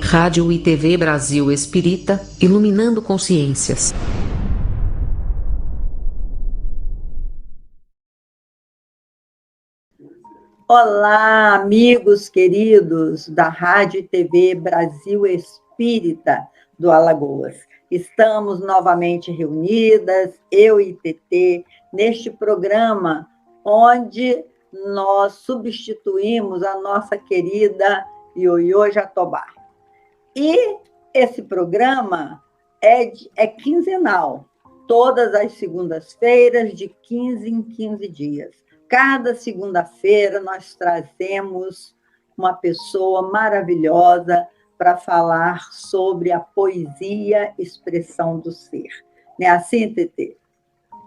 Rádio e TV Brasil Espírita, iluminando consciências. Olá, amigos queridos da Rádio e TV Brasil Espírita do Alagoas. Estamos novamente reunidas, eu e TT, neste programa onde nós substituímos a nossa querida Ioiô Jatobá. E esse programa é quinzenal, todas as segundas-feiras, de 15 em 15 dias. Cada segunda-feira nós trazemos uma pessoa maravilhosa para falar sobre a poesia, expressão do ser. Não é assim, Tetê?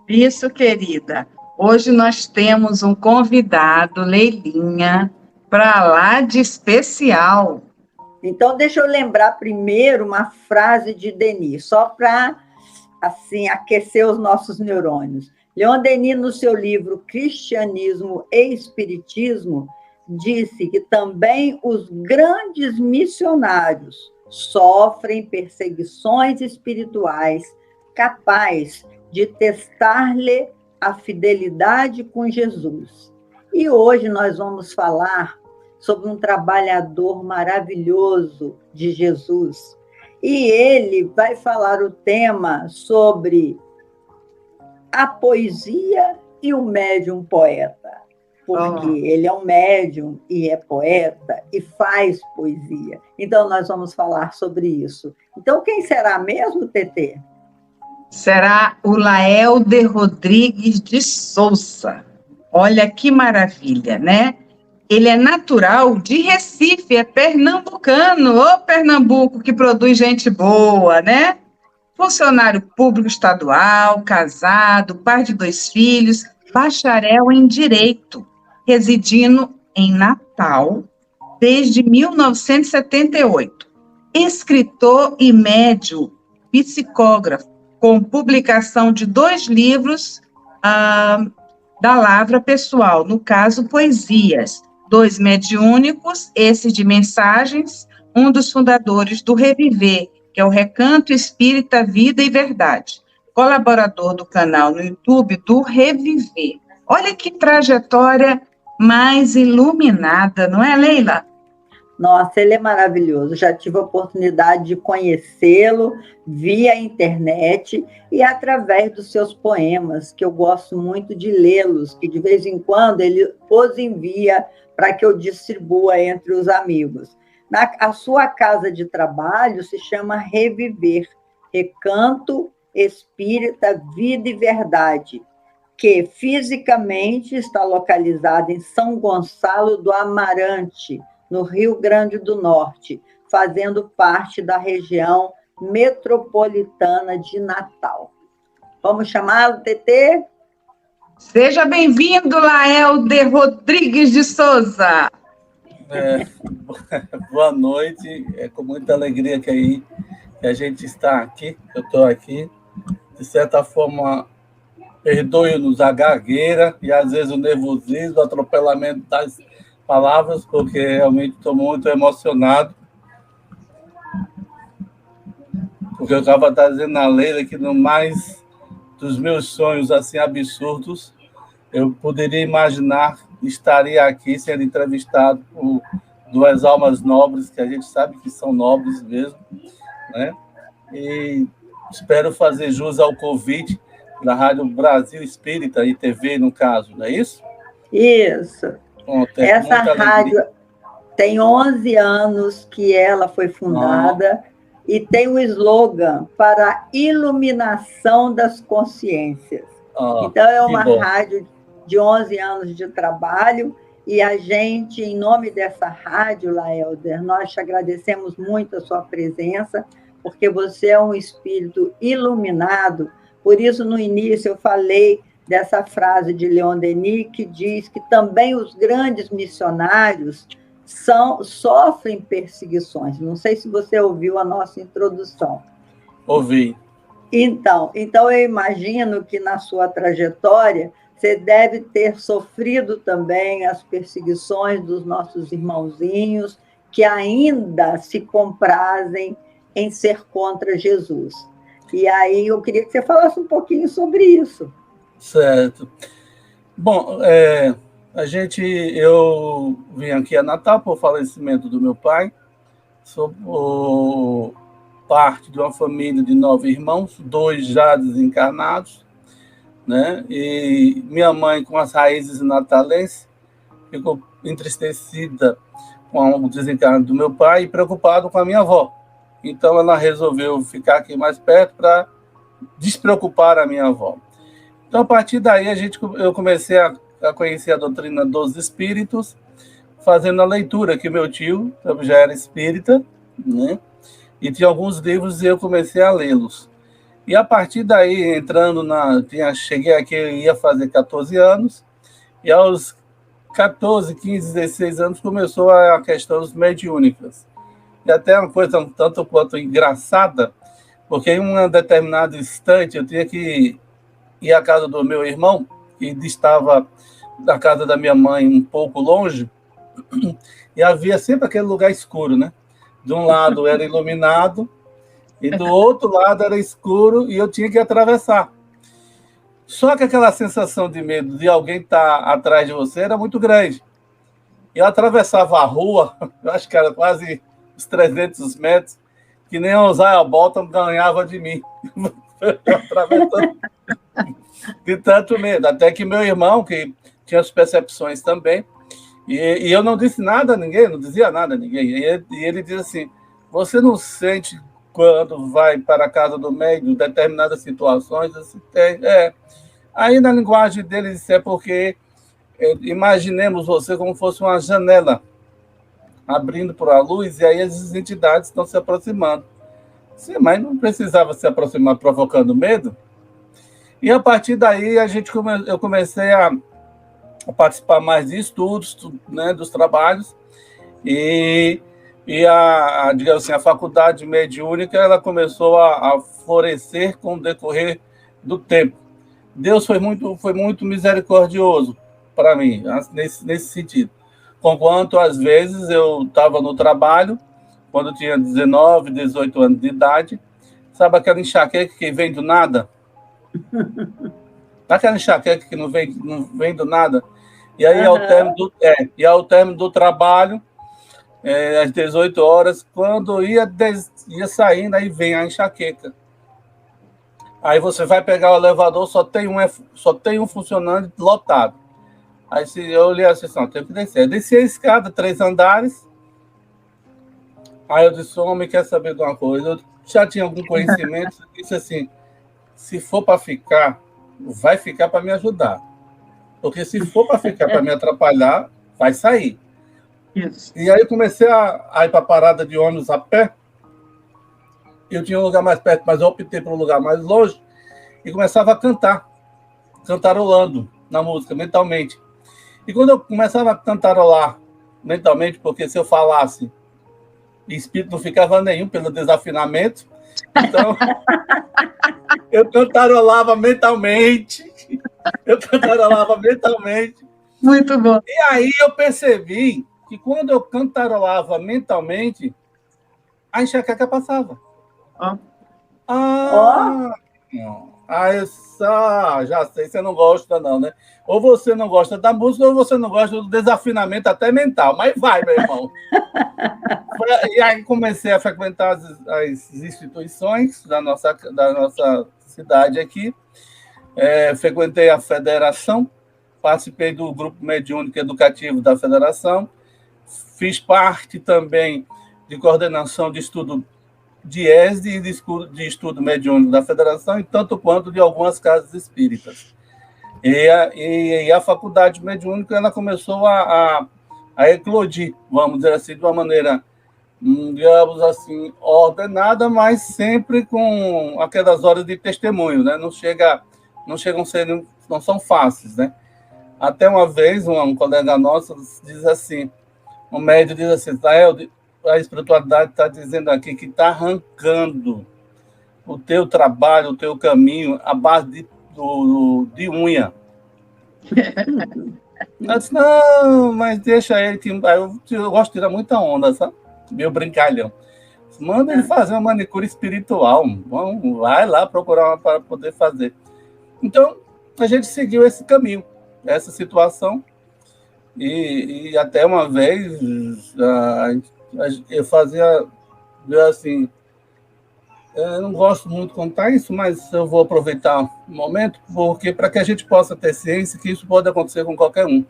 Isso, querida. Hoje nós temos um convidado, Leilinha, para lá de especial. Então, deixa eu lembrar primeiro uma frase de Denis, só para assim, aquecer os nossos neurônios. Leon Denis, no seu livro Cristianismo e Espiritismo, disse que também os grandes missionários sofrem perseguições espirituais capazes de testar-lhe a fidelidade com Jesus. E hoje nós vamos falar sobre um trabalhador maravilhoso de Jesus. E ele vai falar o tema sobre a poesia e o médium poeta. Porque ele é um médium e é poeta e faz poesia. Então, nós vamos falar sobre isso. Então, quem será mesmo, Tetê? Será o Laelder Rodrigues de Souza. Olha que maravilha, né? Ele é natural de Recife, é pernambucano. Ô, Pernambuco, que produz gente boa, né? Funcionário público estadual, casado, pai de 2 filhos, bacharel em Direito, residindo em Natal desde 1978. Escritor e médium, psicógrafo, com publicação de 2 livros da Lavra Pessoal, no caso, poesias. 2 mediúnicos, esse de mensagens, um dos fundadores do Reviver, que é o Recanto Espírita Vida e Verdade, colaborador do canal no YouTube do Reviver. Olha que trajetória mais iluminada, não é, Leila? Nossa, ele é maravilhoso. Já tive a oportunidade de conhecê-lo via internet e através dos seus poemas, que eu gosto muito de lê-los, que de vez em quando ele os envia para que eu distribua entre os amigos. A sua casa de trabalho se chama Reviver, Recanto Espírita Vida e Verdade, que fisicamente está localizada em São Gonçalo do Amarante, no Rio Grande do Norte, fazendo parte da região metropolitana de Natal. Vamos chamá-lo, Tetê? Seja bem-vindo, Laelder Rodrigues de Souza. Boa noite, é com muita alegria que a gente está aqui, eu estou aqui. De certa forma, perdoe-nos a gagueira e às vezes o nervosismo, o atropelamento das palavras, porque realmente estou muito emocionado. Porque eu estava dizendo na Leila que no mais dos meus sonhos assim absurdos, eu poderia imaginar estaria aqui sendo entrevistado por 2 almas nobres, que a gente sabe que são nobres mesmo, né? E espero fazer jus ao convite da Rádio Brasil Espírita e TV, no caso, não é isso? Isso. Pronto, essa rádio tem 11 anos que ela foi fundada e tem o slogan para a iluminação das consciências. Então, é uma rádio de 11 anos de trabalho e a gente, em nome dessa rádio, Laelder, nós te agradecemos muito a sua presença, porque você é um espírito iluminado. Por isso, no início, eu falei dessa frase de Leon Denis, que diz que também os grandes missionários sofrem perseguições. Não sei se você ouviu a nossa introdução. Ouvi. Então eu imagino que na sua trajetória você deve ter sofrido também as perseguições dos nossos irmãozinhos que ainda se comprazem em ser contra Jesus. E aí eu queria que você falasse um pouquinho sobre isso. Certo. Bom, eu vim aqui a Natal por falecimento do meu pai, sou parte de uma família de 9 irmãos, 2 já desencarnados, né? E minha mãe, com as raízes natalenses, ficou entristecida com o desencarne do meu pai e preocupado com a minha avó. Então, ela resolveu ficar aqui mais perto para despreocupar a minha avó. Então, a partir daí, eu comecei a conhecer a doutrina dos espíritos, fazendo a leitura, que meu tio já era espírita, né? E tinha alguns livros e eu comecei a lê-los. E a partir daí, cheguei aqui, eu ia fazer 14 anos, e aos 14, 15, 16 anos começou a questão dos mediúnicas. E até uma coisa um tanto quanto engraçada, porque em um determinado instante eu tinha que ir à casa do meu irmão, que estava da casa da minha mãe um pouco longe, e havia sempre aquele lugar escuro, né? De um lado era iluminado, e do outro lado era escuro, e eu tinha que atravessar. Só que aquela sensação de medo de alguém estar atrás de você era muito grande. Eu atravessava a rua, eu acho que era quase uns 300 metros, que nem o Zaya Bolton ganhava de mim. Atravessando de tanto medo. Até que meu irmão, que tinha as percepções também, e eu não disse nada a ninguém, não dizia nada a ninguém. E ele diz assim, você não sente quando vai para a casa do médico, determinadas situações, assim, Aí na linguagem deles é porque imaginemos você como fosse uma janela abrindo para a luz e aí as entidades estão se aproximando. Sim, mas não precisava se aproximar provocando medo. E a partir daí eu comecei a participar mais de estudos, né, dos trabalhos e digamos assim, a faculdade mediúnica ela começou a florescer com o decorrer do tempo. Deus foi muito misericordioso para mim, nesse sentido. Conquanto, às vezes, eu estava no trabalho, quando eu tinha 19, 18 anos de idade, sabe aquela enxaqueca que vem do nada? Aquela enxaqueca que não vem do nada. E aí, ao término do trabalho, às 18 horas, quando ia saindo, aí vem a enxaqueca. Aí você vai pegar o elevador, só tem um funcionando lotado. Aí eu olhei assim, não, tenho que descer. Eu desci a escada, 3 andares. Aí eu disse, homem, quer saber de uma coisa? Eu já tinha algum conhecimento, eu disse assim, se for para ficar, vai ficar para me ajudar. Porque se for para ficar para me atrapalhar, vai sair. Isso. E aí eu comecei a ir para a parada de ônibus a pé. Eu tinha um lugar mais perto, mas eu optei por um lugar mais longe e começava a cantarolando na música, mentalmente. E quando eu começava a cantarolar mentalmente, porque se eu falasse, o espírito não ficava nenhum pelo desafinamento, então eu cantarolava mentalmente. Muito bom. E aí eu percebi que quando eu cantarolava mentalmente, a enxaqueca passava. Já sei, você não gosta não, né? Ou você não gosta da música, ou você não gosta do desafinamento até mental. Mas vai, meu irmão. E aí comecei a frequentar as instituições da nossa cidade aqui. Frequentei a federação, participei do grupo mediúnico educativo da federação, fiz parte também de coordenação de estudo de ESD e de estudo mediúnico da federação, e tanto quanto de algumas casas espíritas. E a faculdade mediúnica ela começou a eclodir, vamos dizer assim, de uma maneira, digamos assim, ordenada, mas sempre com aquelas horas de testemunho, né? Não são fáceis, né? Até uma vez, um colega nosso diz assim, um médium diz assim, a espiritualidade está dizendo aqui que está arrancando o teu trabalho, o teu caminho, à base de unha. Eu disse, não, mas deixa ele. Aí eu gosto de tirar muita onda, sabe? Meio brincalhão. Manda ele fazer uma manicure espiritual. Vamos, vai lá procurar uma para poder fazer. Então, a gente seguiu esse caminho, essa situação. E até uma vez, eu fazia, assim, eu não gosto muito de contar isso, mas eu vou aproveitar o momento, porque para que a gente possa ter ciência que isso pode acontecer com qualquer um.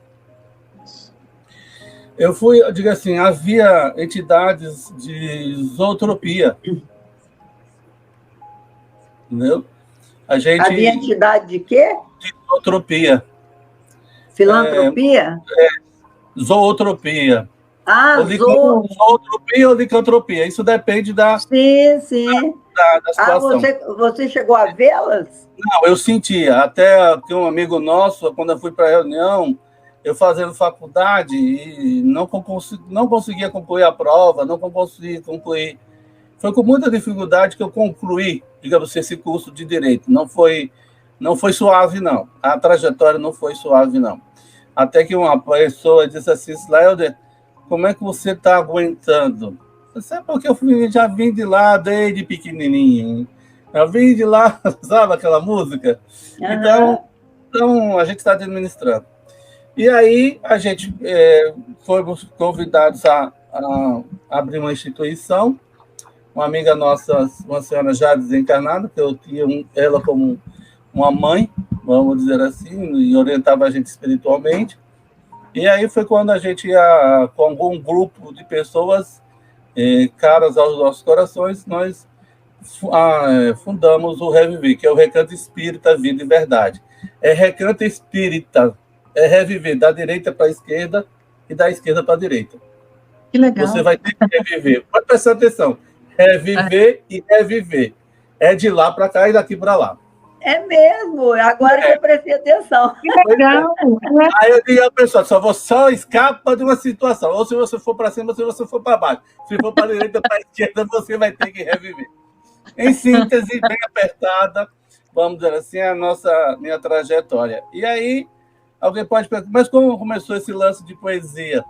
Eu digo assim, havia entidades de zootropia, entendeu? Havia entidade de quê? De zootropia. Filantropia? Zootropia. Zootropia ou licantropia, isso depende da... Sim, sim. Da situação. Você chegou a vê-las? Não, eu sentia. Até que um amigo nosso, quando eu fui para a reunião, eu fazendo faculdade e não conseguia concluir a prova, não conseguia concluir. Foi com muita dificuldade que eu concluí, digamos assim, esse curso de Direito. Não foi suave, não. A trajetória não foi suave, não. Até que uma pessoa disse assim, Slaelder, como é que você está aguentando? Eu disse, porque eu já vim de lá desde pequenininho. Eu vim de lá, sabe aquela música? Uhum. Então a gente está administrando. E aí a gente fomos convidados a abrir uma instituição. Uma amiga nossa, uma senhora já desencarnada, que eu tinha ela como uma mãe, vamos dizer assim, e orientava a gente espiritualmente. E aí foi quando a gente ia, com algum grupo de pessoas caras aos nossos corações, nós fundamos o Reviver, que é o Recanto Espírita Vida e Verdade. É Recanto Espírita, é reviver da direita para a esquerda e da esquerda para a direita. Que legal. Você vai ter que reviver. Pode prestar atenção. Reviver e reviver. É de lá para cá e daqui para lá. É mesmo, agora que eu prestei atenção. Que legal. Aí eu digo à pessoa, só escapa de uma situação. Ou se você for para cima, ou se você for para baixo. Se for para a direita, para a esquerda, você vai ter que reviver. Em síntese, bem apertada, vamos dizer assim, minha trajetória. E aí, alguém pode perguntar, mas como começou esse lance de poesia?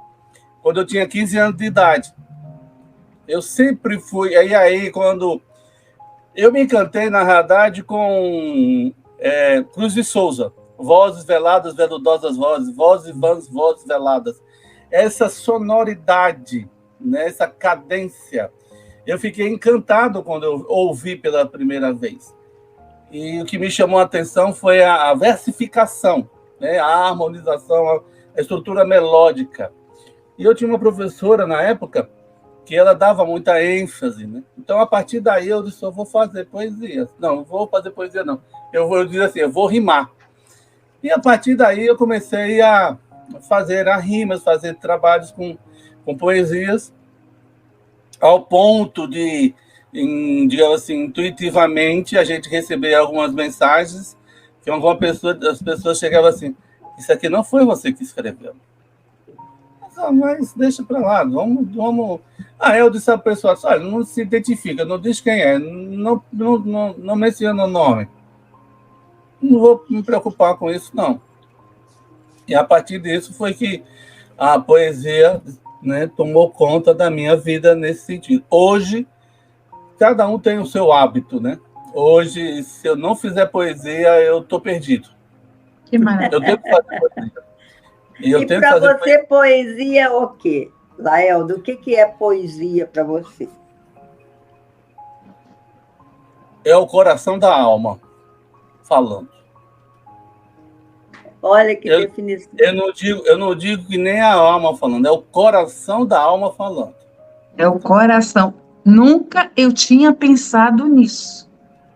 Quando eu tinha 15 anos de idade. Eu sempre fui... Aí quando... Eu me encantei, na verdade, com Cruz de Souza. Vozes veladas, veludosas vozes vãs, vozes veladas. Essa sonoridade, né, essa cadência. Eu fiquei encantado quando eu ouvi pela primeira vez. E o que me chamou a atenção foi a versificação, né, a harmonização, a estrutura melódica. E eu tinha uma professora, na época, que ela dava muita ênfase, né? Então, a partir daí, eu disse, eu vou fazer poesia. Não vou fazer poesia, não. Eu dizer assim, eu vou rimar. E, a partir daí, eu comecei a fazer rimas, fazer trabalhos com poesias, ao ponto de, digamos assim, intuitivamente, a gente receber algumas mensagens que as pessoas chegavam assim, isso aqui não foi você que escreveu. Mas deixa para lá, vamos... eu disse à pessoa, olha, não se identifica, não diz quem é, não menciona o nome. Não vou me preocupar com isso, não. E a partir disso foi que a poesia, né, tomou conta da minha vida nesse sentido. Hoje, cada um tem o seu hábito, né? Hoje, se eu não fizer poesia, eu estou perdido. Que maravilha. Eu tenho que fazer poesia. E para você, poesia é o quê? Laeldo, o que é poesia para você? É o coração da alma falando. Olha que definição. Eu não digo que nem a alma falando, é o coração da alma falando. É o coração. Nunca eu tinha pensado nisso.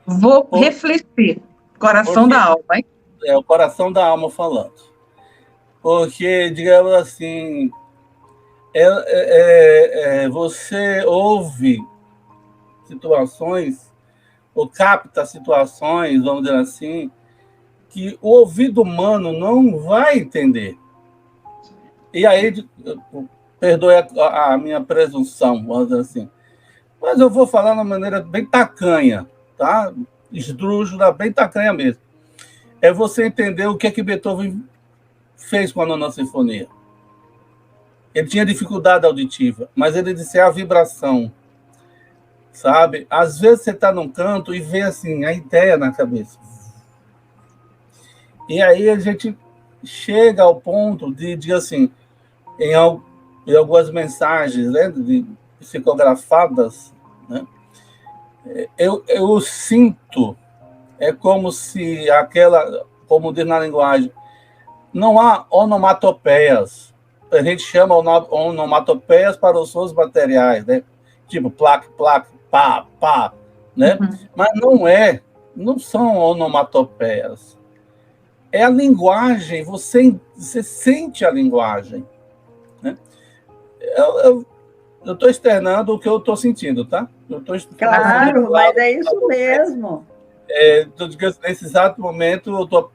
Vou refletir. Coração da alma, hein? É o coração da alma falando. Porque, digamos assim, você ouve situações, ou capta situações, vamos dizer assim, que o ouvido humano não vai entender. E aí, perdoe a minha presunção, vamos dizer assim, mas eu vou falar de uma maneira bem tacanha, tá? Esdrúxula, bem tacanha mesmo. É você entender o que é que Beethoven fez com a Nona Sinfonia? Ele tinha dificuldade auditiva, mas ele disse a vibração, sabe? Às vezes você está num canto e vê assim a ideia na cabeça. E aí a gente chega ao ponto de assim, em algumas mensagens, né, psicografadas, né, eu sinto, é como se como diz na linguagem, não há onomatopeias. A gente chama onomatopeias para os sons materiais, né? Tipo plaque, plaque, pá, pá, né? Mas não são onomatopeias. É a linguagem, você sente a linguagem, né? Eu estou externando o que eu estou sentindo, tá? Claro, mas é isso mesmo. Nesse exato momento, eu estou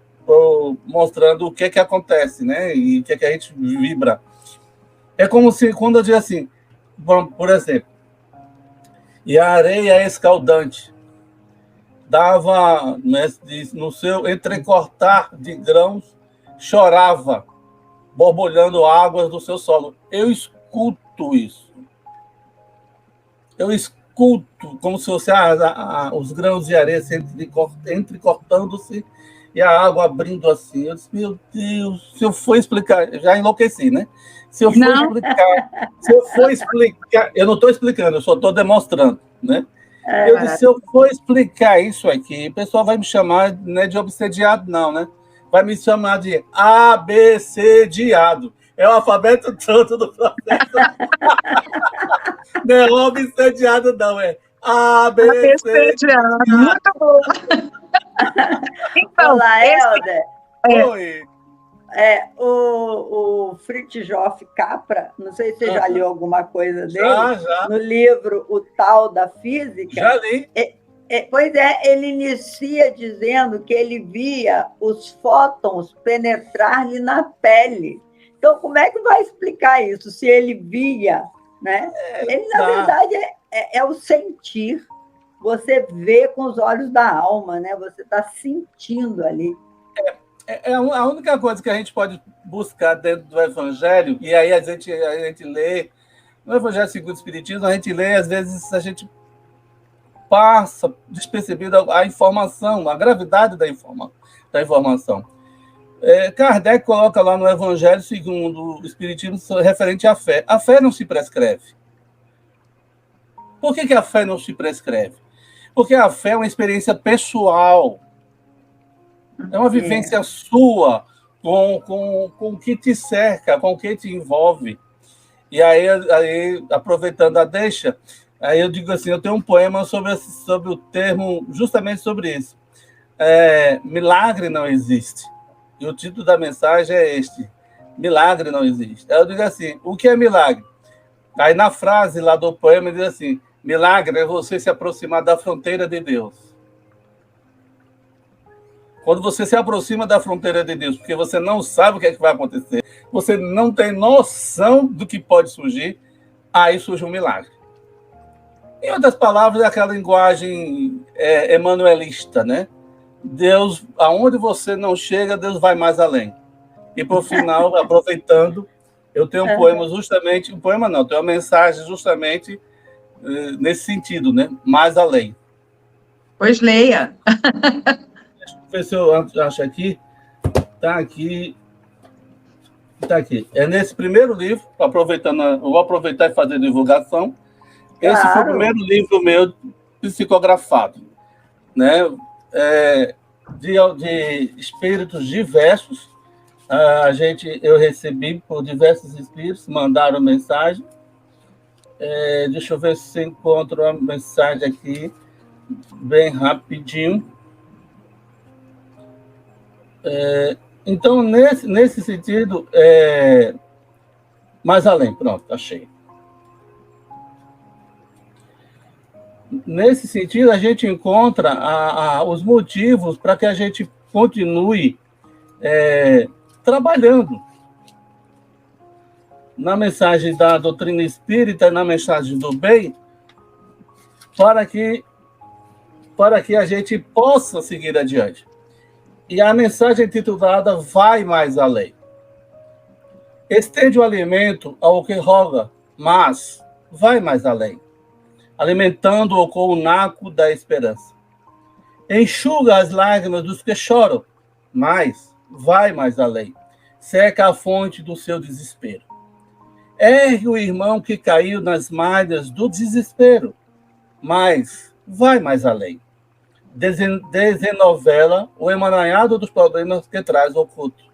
mostrando o que acontece, né? E o que a gente vibra. É como se, quando eu digo assim, por exemplo, e a areia escaldante dava, né, no seu entrecortar de grãos, chorava, borbulhando águas do seu solo. Eu escuto isso. Eu escuto como se fosse os grãos de areia entrecortando-se e a água abrindo assim. Eu disse, meu Deus, se eu for explicar, já enlouqueci, né? Se eu for explicar, eu não estou explicando, eu só estou demonstrando, né? Eu disse, se eu for explicar isso aqui, o pessoal vai me chamar, não é de obsediado, não, né? Vai me chamar de abcediado. É o alfabeto todo do processo. Não é obsediado, não, é abcediado. Muito bom. Então, olá, Helder. Oi. O Fritjof Capra, não sei se você já leu alguma coisa dele, já. No livro O Tal da Física. Já li. Pois é, ele inicia dizendo que ele via os fótons penetrar-lhe na pele. Então, como é que vai explicar isso? Se ele via, né? Ele, na verdade, é o sentir. Você vê com os olhos da alma, né? Você está sentindo ali. A única coisa que a gente pode buscar dentro do Evangelho, e aí a gente lê, no Evangelho segundo o Espiritismo, a gente lê, às vezes a gente passa despercebido a informação, a gravidade da informação. Kardec coloca lá no Evangelho segundo o Espiritismo referente à fé. A fé não se prescreve. Por que a fé não se prescreve? Porque a fé é uma experiência pessoal. É uma vivência sua com o que te cerca, com o que te envolve. E aí aproveitando a deixa, aí eu digo assim, eu tenho um poema sobre o termo, justamente sobre isso. Milagre não existe. E o título da mensagem é este: milagre não existe. Aí eu digo assim, o que é milagre? Aí na frase lá do poema diz assim, milagre é você se aproximar da fronteira de Deus. Quando você se aproxima da fronteira de Deus, porque você não sabe o que vai acontecer, você não tem noção do que pode surgir, aí surge um milagre. Em outras palavras, é aquela linguagem emanuelista, né? Deus, aonde você não chega, Deus vai mais além. E, por final, aproveitando, eu tenho um poema justamente, tenho uma mensagem justamente nesse sentido, né? Mais além. Pois leia. Deixa eu ver se eu acho aqui. Está aqui. É nesse primeiro livro, eu vou aproveitar e fazer divulgação. Esse foi o primeiro livro meu psicografado, né? De espíritos diversos. Eu recebi por diversos espíritos, mandaram mensagem. Deixa eu ver se encontro a mensagem aqui, bem rapidinho. Então, nesse sentido, mais além, pronto, achei. Nesse sentido, a gente encontra os motivos para que a gente continue trabalhando na mensagem da doutrina espírita, na mensagem do bem, para que a gente possa seguir adiante. E a mensagem titulada Vai Mais Além. Estende o alimento ao que roga, mas vai mais além, alimentando-o com o naco da esperança. Enxuga as lágrimas dos que choram, mas vai mais além, seca a fonte do seu desespero. Ergue o irmão que caiu nas malhas do desespero, mas vai mais além. Desenovela o emaranhado dos problemas que traz oculto.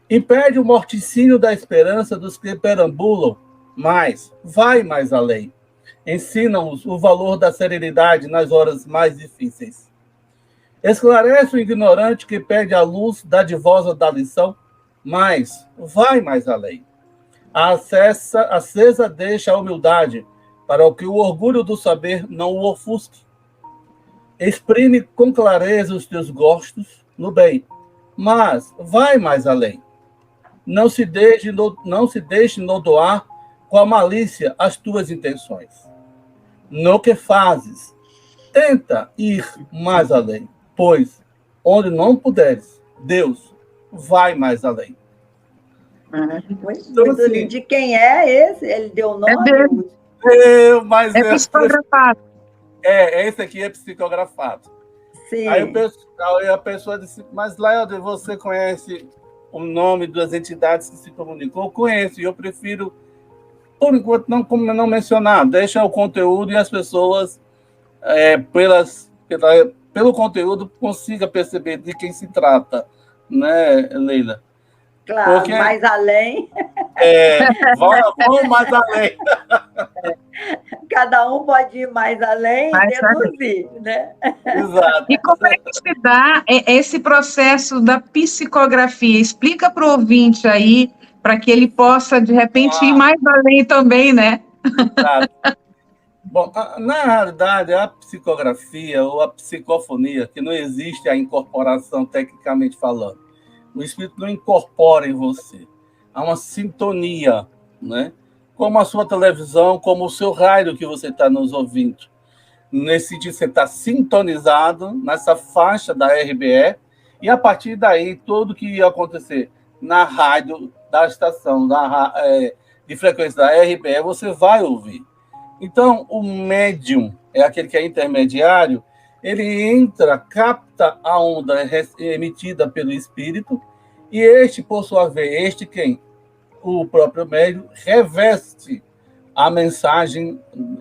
Impede o morticínio da esperança dos que perambulam, mas vai mais além. Ensina-os o valor da serenidade nas horas mais difíceis. Esclarece o ignorante que perde a luz dadivosa da lição, mas vai mais além. Acesa deixa a humildade, para que o orgulho do saber não o ofusque. Exprime com clareza os teus gostos no bem, mas vai mais além. Não se deixe nodoar com a malícia as tuas intenções. No que fazes, tenta ir mais além, pois, onde não puderes, Deus vai mais além. Muito lindo. De quem é esse? Ele deu o nome? Mas é psicografado. Esse aqui é psicografado. Sim. Aí a pessoa disse, mas Laelder, você conhece o nome das entidades que se comunicou? Eu conheço, e eu prefiro, por enquanto, não mencionar. Deixa o conteúdo e as pessoas, pelo conteúdo, consiga perceber de quem se trata, né, Leila? Claro, porque, mais além. Vamos mais além. Cada um pode ir mais além e deduzir, né? Exato. E como é que se dá esse processo da psicografia? Explica para o ouvinte aí, para que ele possa, de repente, ir mais além também, né? Exato. Bom, na realidade, a psicografia ou a psicofonia, que não existe a incorporação tecnicamente falando, o espírito não incorpora em você. Há uma sintonia, né? Como a sua televisão, como o seu rádio que você está nos ouvindo. Nesse sentido, você está sintonizado nessa faixa da RBE e, a partir daí, tudo que ia acontecer na rádio da estação de frequência da RBE, você vai ouvir. Então, o médium é aquele que é intermediário, ele entra, capta a onda emitida pelo espírito, e este, por sua vez, o próprio médium, reveste a mensagem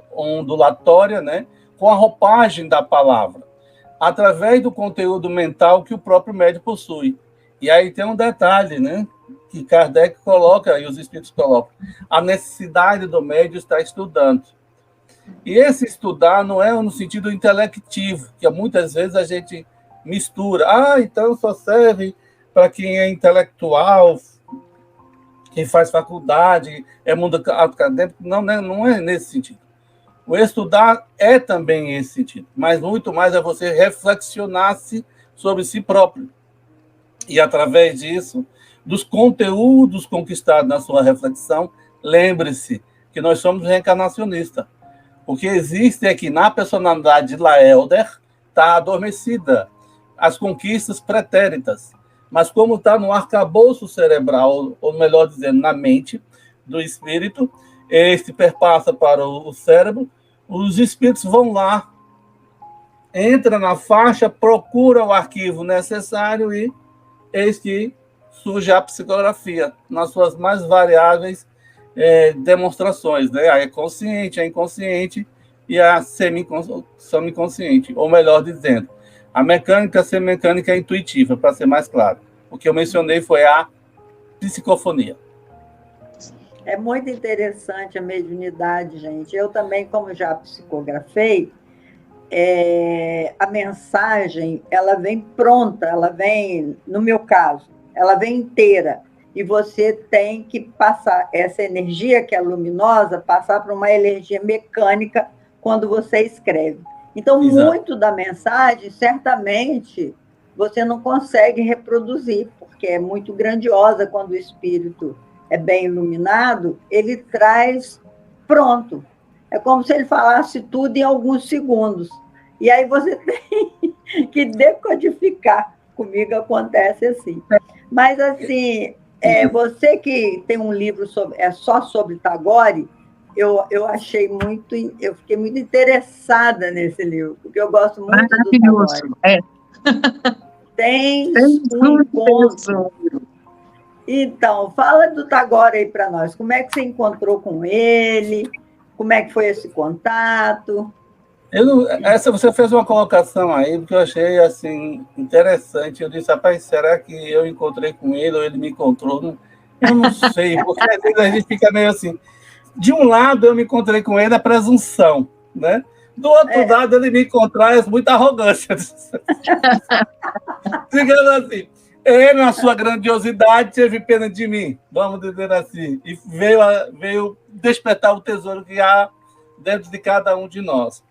ondulatória, né, com a roupagem da palavra, através do conteúdo mental que o próprio médium possui. E aí tem um detalhe, né, que Kardec coloca, e os espíritos colocam, a necessidade do médium estar estudando. E esse estudar não é no sentido intelectivo, que muitas vezes a gente mistura. Então só serve para quem é intelectual, quem faz faculdade, é mundo acadêmico. Não é nesse sentido. O estudar é também esse sentido, mas muito mais é você reflexionar-se sobre si próprio. E através disso, dos conteúdos conquistados na sua reflexão, lembre-se que nós somos reencarnacionistas. O que existe é que na personalidade de Laelder está adormecida as conquistas pretéritas. Mas como está no arcabouço cerebral, ou melhor dizendo, na mente do espírito, este perpassa para o cérebro, os espíritos vão lá, entra na faixa, procura o arquivo necessário e eis que surge a psicografia, nas suas mais variáveis demonstrações, né? A consciente, a inconsciente e a semiconsciente, ou melhor dizendo, a mecânica, a semicânica intuitiva, para ser mais claro. O que eu mencionei foi a psicofonia. É muito interessante a mediunidade, gente. Eu também, como já psicografei, a mensagem, ela vem pronta, ela vem, no meu caso, ela vem inteira. E você tem que passar essa energia que é luminosa, passar para uma energia mecânica quando você escreve. Então, exato, muito da mensagem, certamente, você não consegue reproduzir, porque é muito grandiosa quando o espírito é bem iluminado, ele traz pronto. É como se ele falasse tudo em alguns segundos. E aí você tem que decodificar. Comigo acontece assim. Mas, assim, Você que tem um livro só sobre Tagore, eu achei muito, eu fiquei muito interessada nesse livro, porque eu gosto muito do Tagore. Tem um encontro. Então, fala do Tagore aí para nós. Como é que você encontrou com ele? Como é que foi esse contato? Você fez uma colocação aí, porque eu achei assim, interessante. Eu disse, rapaz, será que eu encontrei com ele ou ele me encontrou? Eu não sei, porque às vezes a gente fica meio assim. De um lado, eu me encontrei com ele, a presunção, né? Do outro lado, ele me encontrar é muita arrogância. Digamos assim. Ele, na sua grandiosidade, teve pena de mim, vamos dizer assim, e veio despertar o tesouro que há dentro de cada um de nós.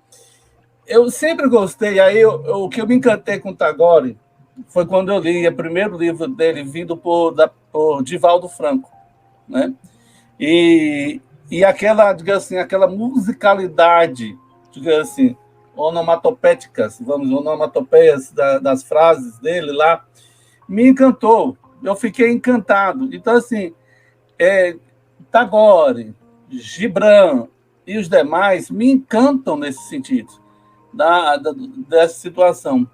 Eu sempre gostei, o que eu me encantei com Tagore foi quando eu li o primeiro livro dele, vindo por Divaldo Franco, né? E aquela, digamos assim, aquela musicalidade, digamos assim, onomatopéticas, onomatopeias das frases dele lá, me encantou, eu fiquei encantado. Então, assim, Tagore, Gibran e os demais me encantam nesse sentido, dessa situação.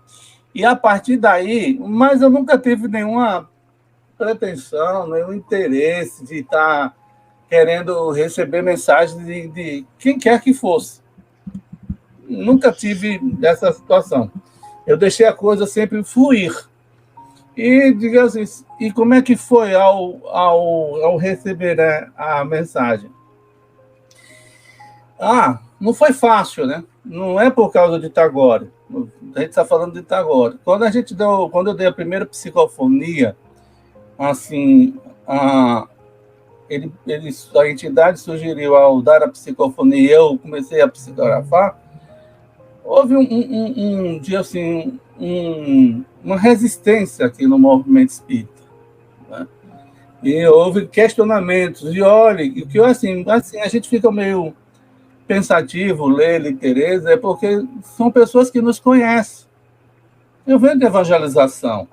E a partir daí, mas eu nunca tive nenhuma pretensão, nenhum interesse de estar querendo receber mensagens de quem quer que fosse. Nunca tive essa situação. Eu deixei a coisa sempre fluir. E, diga assim, e como é que foi ao receber, né, a mensagem? Não foi fácil, né? Não é por causa de Tagore. A gente está falando de Tagore. Quando eu dei a primeira psicofonia, assim, a entidade sugeriu ao dar a psicofonia e eu comecei a psicografar, houve um dia assim, uma resistência aqui no movimento espírita, né? E houve questionamentos. E olha, o que eu assim, a gente fica meio pensativo, ler Tereza, é porque são pessoas que nos conhecem. Eu venho de evangelização,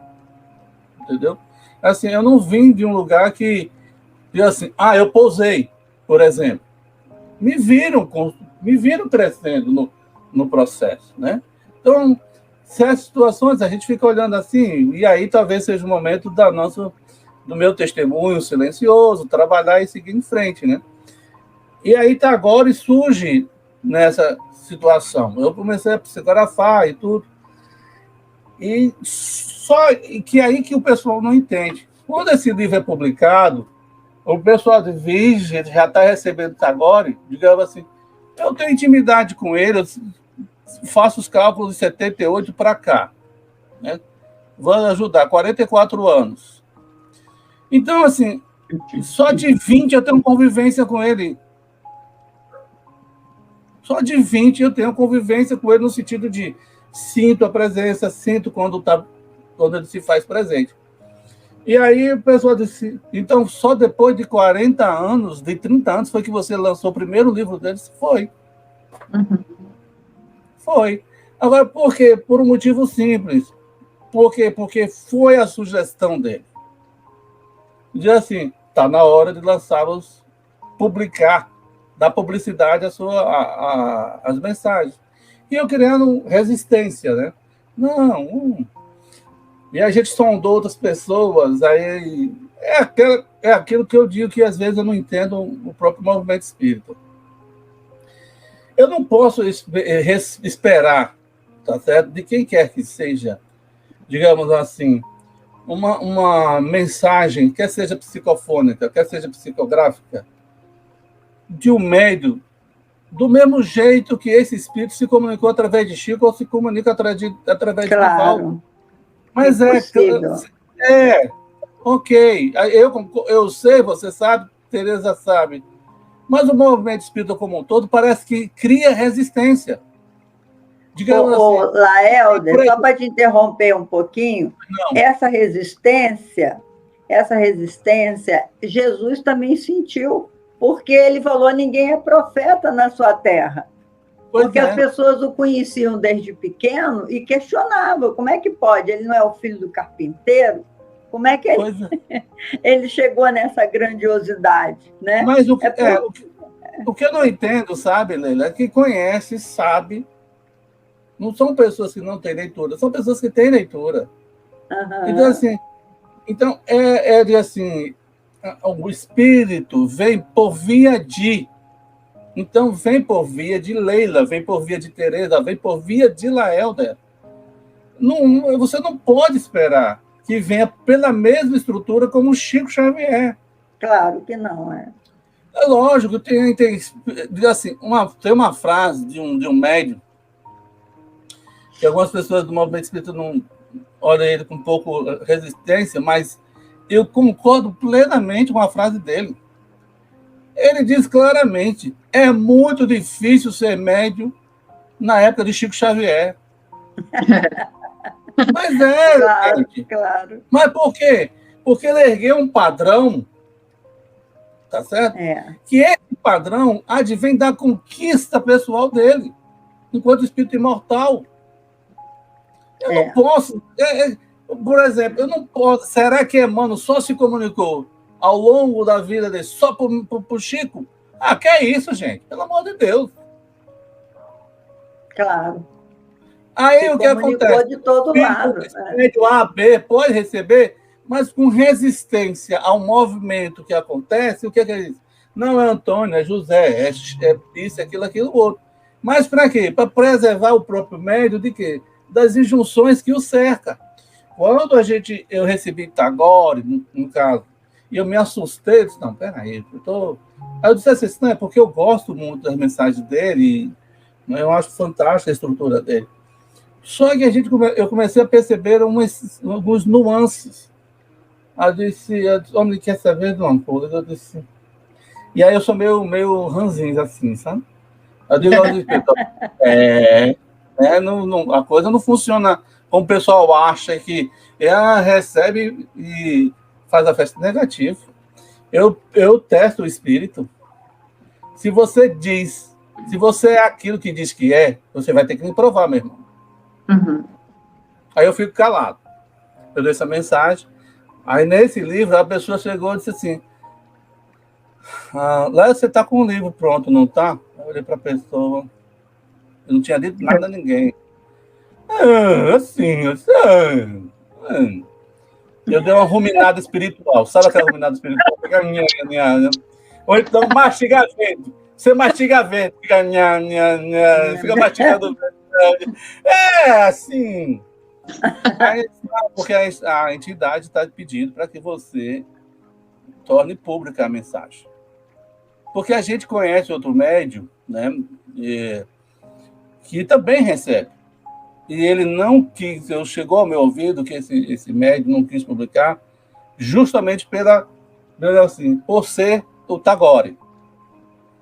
entendeu? Assim, eu não vim de um lugar que assim, eu pousei, por exemplo. Me viram crescendo no processo, né? Então, certas situações a gente fica olhando assim, e aí talvez seja o momento do meu testemunho silencioso, trabalhar e seguir em frente, né? E aí Tagore surge nessa situação. Eu comecei a psicografar e tudo, e só que aí que o pessoal não entende. Quando esse livro é publicado, o pessoal de Virgem já está recebendo Tagore, digamos assim, eu tenho intimidade com ele, eu faço os cálculos de 78 para cá, né? Vou ajudar, 44 anos. Então, assim, só de 20 eu tenho convivência com ele. Só de 20 eu tenho convivência com ele no sentido de sinto a presença, sinto quando ele se faz presente. E aí o pessoal disse, então só depois de 40 anos, de 30 anos, foi que você lançou o primeiro livro dele? Foi. Uhum. Foi. Agora, por quê? Por um motivo simples. Por quê? Porque foi a sugestão dele. Diz assim, está na hora de publicar, dar publicidade às mensagens. E eu criando resistência, né? Não. E a gente sondou outras pessoas, aí é aquilo que eu digo que às vezes eu não entendo o próprio movimento espírita. Eu não posso esperar, tá certo? De quem quer que seja, digamos assim, uma mensagem, quer seja psicofônica, quer seja psicográfica, de um médium, do mesmo jeito que esse espírito se comunicou através de Chico ou se comunica através de Divaldo. Mas ok. Eu sei, você sabe, Tereza sabe. Mas o movimento espírita como um todo parece que cria resistência. Digamos assim. Laelder, só para te interromper um pouquinho, essa resistência, Jesus também sentiu, porque ele falou, ninguém é profeta na sua terra. Porque as pessoas o conheciam desde pequeno e questionavam, como é que pode? Ele não é o filho do carpinteiro? Como é que ele chegou nessa grandiosidade, né? Mas o que eu não entendo, sabe, Leila, é que conhece, sabe. Não são pessoas que não têm leitura, são pessoas que têm leitura. Então, assim, assim, o espírito vem por via de. Então, vem por via de Leila, vem por via de Tereza, vem por via de Laelder. Não, você não pode esperar que venha pela mesma estrutura como o Chico Xavier. Claro que não, é. É lógico, tem assim, tem uma frase de um médium que algumas pessoas do movimento espírita não olham ele com um pouco resistência, mas eu concordo plenamente com a frase dele. Ele diz claramente, é muito difícil ser médium na época de Chico Xavier. Mas claro, gente. Claro. Mas por quê? Porque ele ergueu um padrão, tá certo? Que esse padrão advém da conquista pessoal dele, enquanto espírito imortal. Eu não posso... por exemplo, eu não posso... Será que Emmanuel só se comunicou ao longo da vida dele só pro Chico? Ah, que é isso, gente? Pelo amor de Deus. Claro. Aí o que acontece? De todo lado. Médio A, B, pode receber, mas com resistência ao movimento que acontece, o que é isso? Não é Antônio, é José, é isso, aquilo, outro. Mas para quê? Para preservar o próprio médio de quê? Das injunções que o cerca. Quando eu recebi Tagore, no caso, e eu me assustei, eu disse, não, peraí, Aí eu disse assim, não, é porque eu gosto muito das mensagens dele, e eu acho fantástica a estrutura dele. Só que eu comecei a perceber alguns nuances. Eu disse, homem, quer saber de uma coisa? Eu disse... E aí eu sou meio ranzinho, assim, sabe? Eu digo ao espírito, a coisa não funciona como o pessoal acha que ela recebe e faz a festa negativa. Eu testo o espírito. Se você é aquilo que diz que é, você vai ter que me provar, meu irmão. Aí eu fico calado. Eu dei essa mensagem. Aí nesse livro a pessoa chegou e disse assim, lá você está com o livro pronto, não está? Eu olhei para a pessoa, eu não tinha dito nada a ninguém. Eu dei uma ruminada espiritual. Sabe aquela ruminada espiritual? Ou então mastiga vento. Você mastiga vento, fica mastigando vento. Assim. Porque a entidade está pedindo para que você torne pública a mensagem. Porque a gente conhece outro médium, né, que também recebe. E ele não quis, chegou ao meu ouvido que esse médium não quis publicar, justamente por ser o Tagore.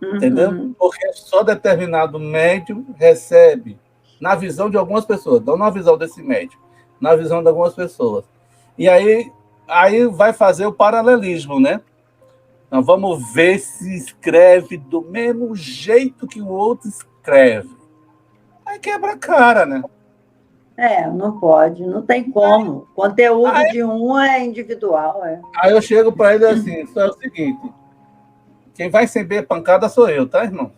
Entendeu? Porque só determinado médium recebe, na visão de algumas pessoas, não na visão desse médium, na visão de algumas pessoas. E aí vai fazer o paralelismo, né? Nós vamos ver se escreve do mesmo jeito que o outro escreve. Aí quebra a cara, né? Não pode, não tem como. O conteúdo de um é individual. Aí eu chego para ele assim, só é o seguinte, quem vai receber pancada sou eu, tá, irmão?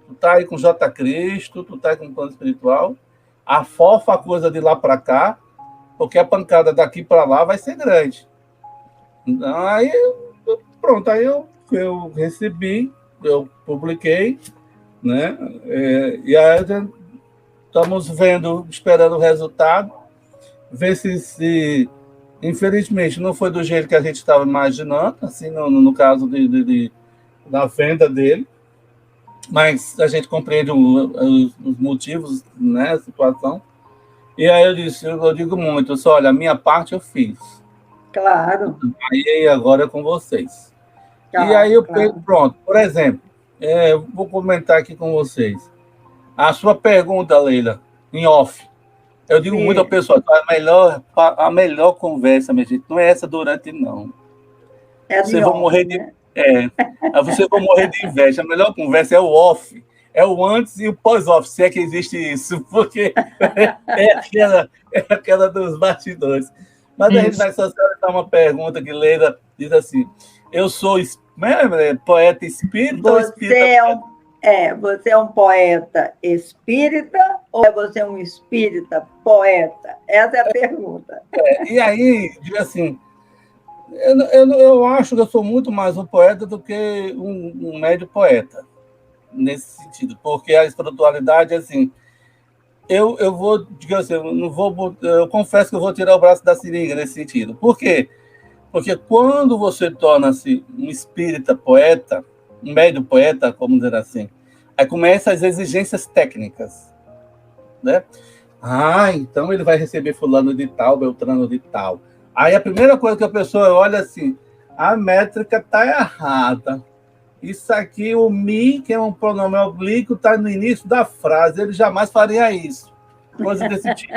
Tu tá aí com J. Cristo, tu tá aí com o plano espiritual, afofa a coisa de lá para cá, porque a pancada daqui para lá vai ser grande. Aí, pronto, aí eu recebi, eu publiquei, né? E aí estamos esperando o resultado, ver se infelizmente não foi do jeito que a gente estava imaginando, assim, no caso da venda dele, mas a gente compreende os motivos, né, a situação. E aí eu digo muito, olha, a minha parte eu fiz. Claro. Aí agora é com vocês. Claro, e aí eu pego, pronto, por exemplo, vou comentar aqui com vocês. A sua pergunta, Leila, em off. Eu digo muito ao pessoal, a melhor conversa, minha gente, não é essa durante, não. Vocês vão morrer de... Vocês vão morrer de inveja. A melhor conversa é o off. É o antes e o pós-off, se é que existe isso, porque é aquela dos bastidores. Mas a gente vai socializar uma pergunta que Leila diz assim, eu sou poeta espírita ou espírita? Você é um poeta espírita ou você é um espírita poeta? Essa é a pergunta. E aí, digo assim, eu acho que eu sou muito mais um poeta do que um médio poeta, nesse sentido, porque a espiritualidade, assim, eu vou, digo assim, eu confesso que eu vou tirar o braço da seringa nesse sentido. Por quê? Porque quando você torna-se um espírita poeta, um médio poeta, como dizer assim, aí começam as exigências técnicas, né? Então ele vai receber fulano de tal, beltrano de tal. Aí a primeira coisa que a pessoa olha assim, a métrica está errada. Isso aqui, o mi, que é um pronome oblíquo, está no início da frase. Ele jamais faria isso. Coisa desse tipo.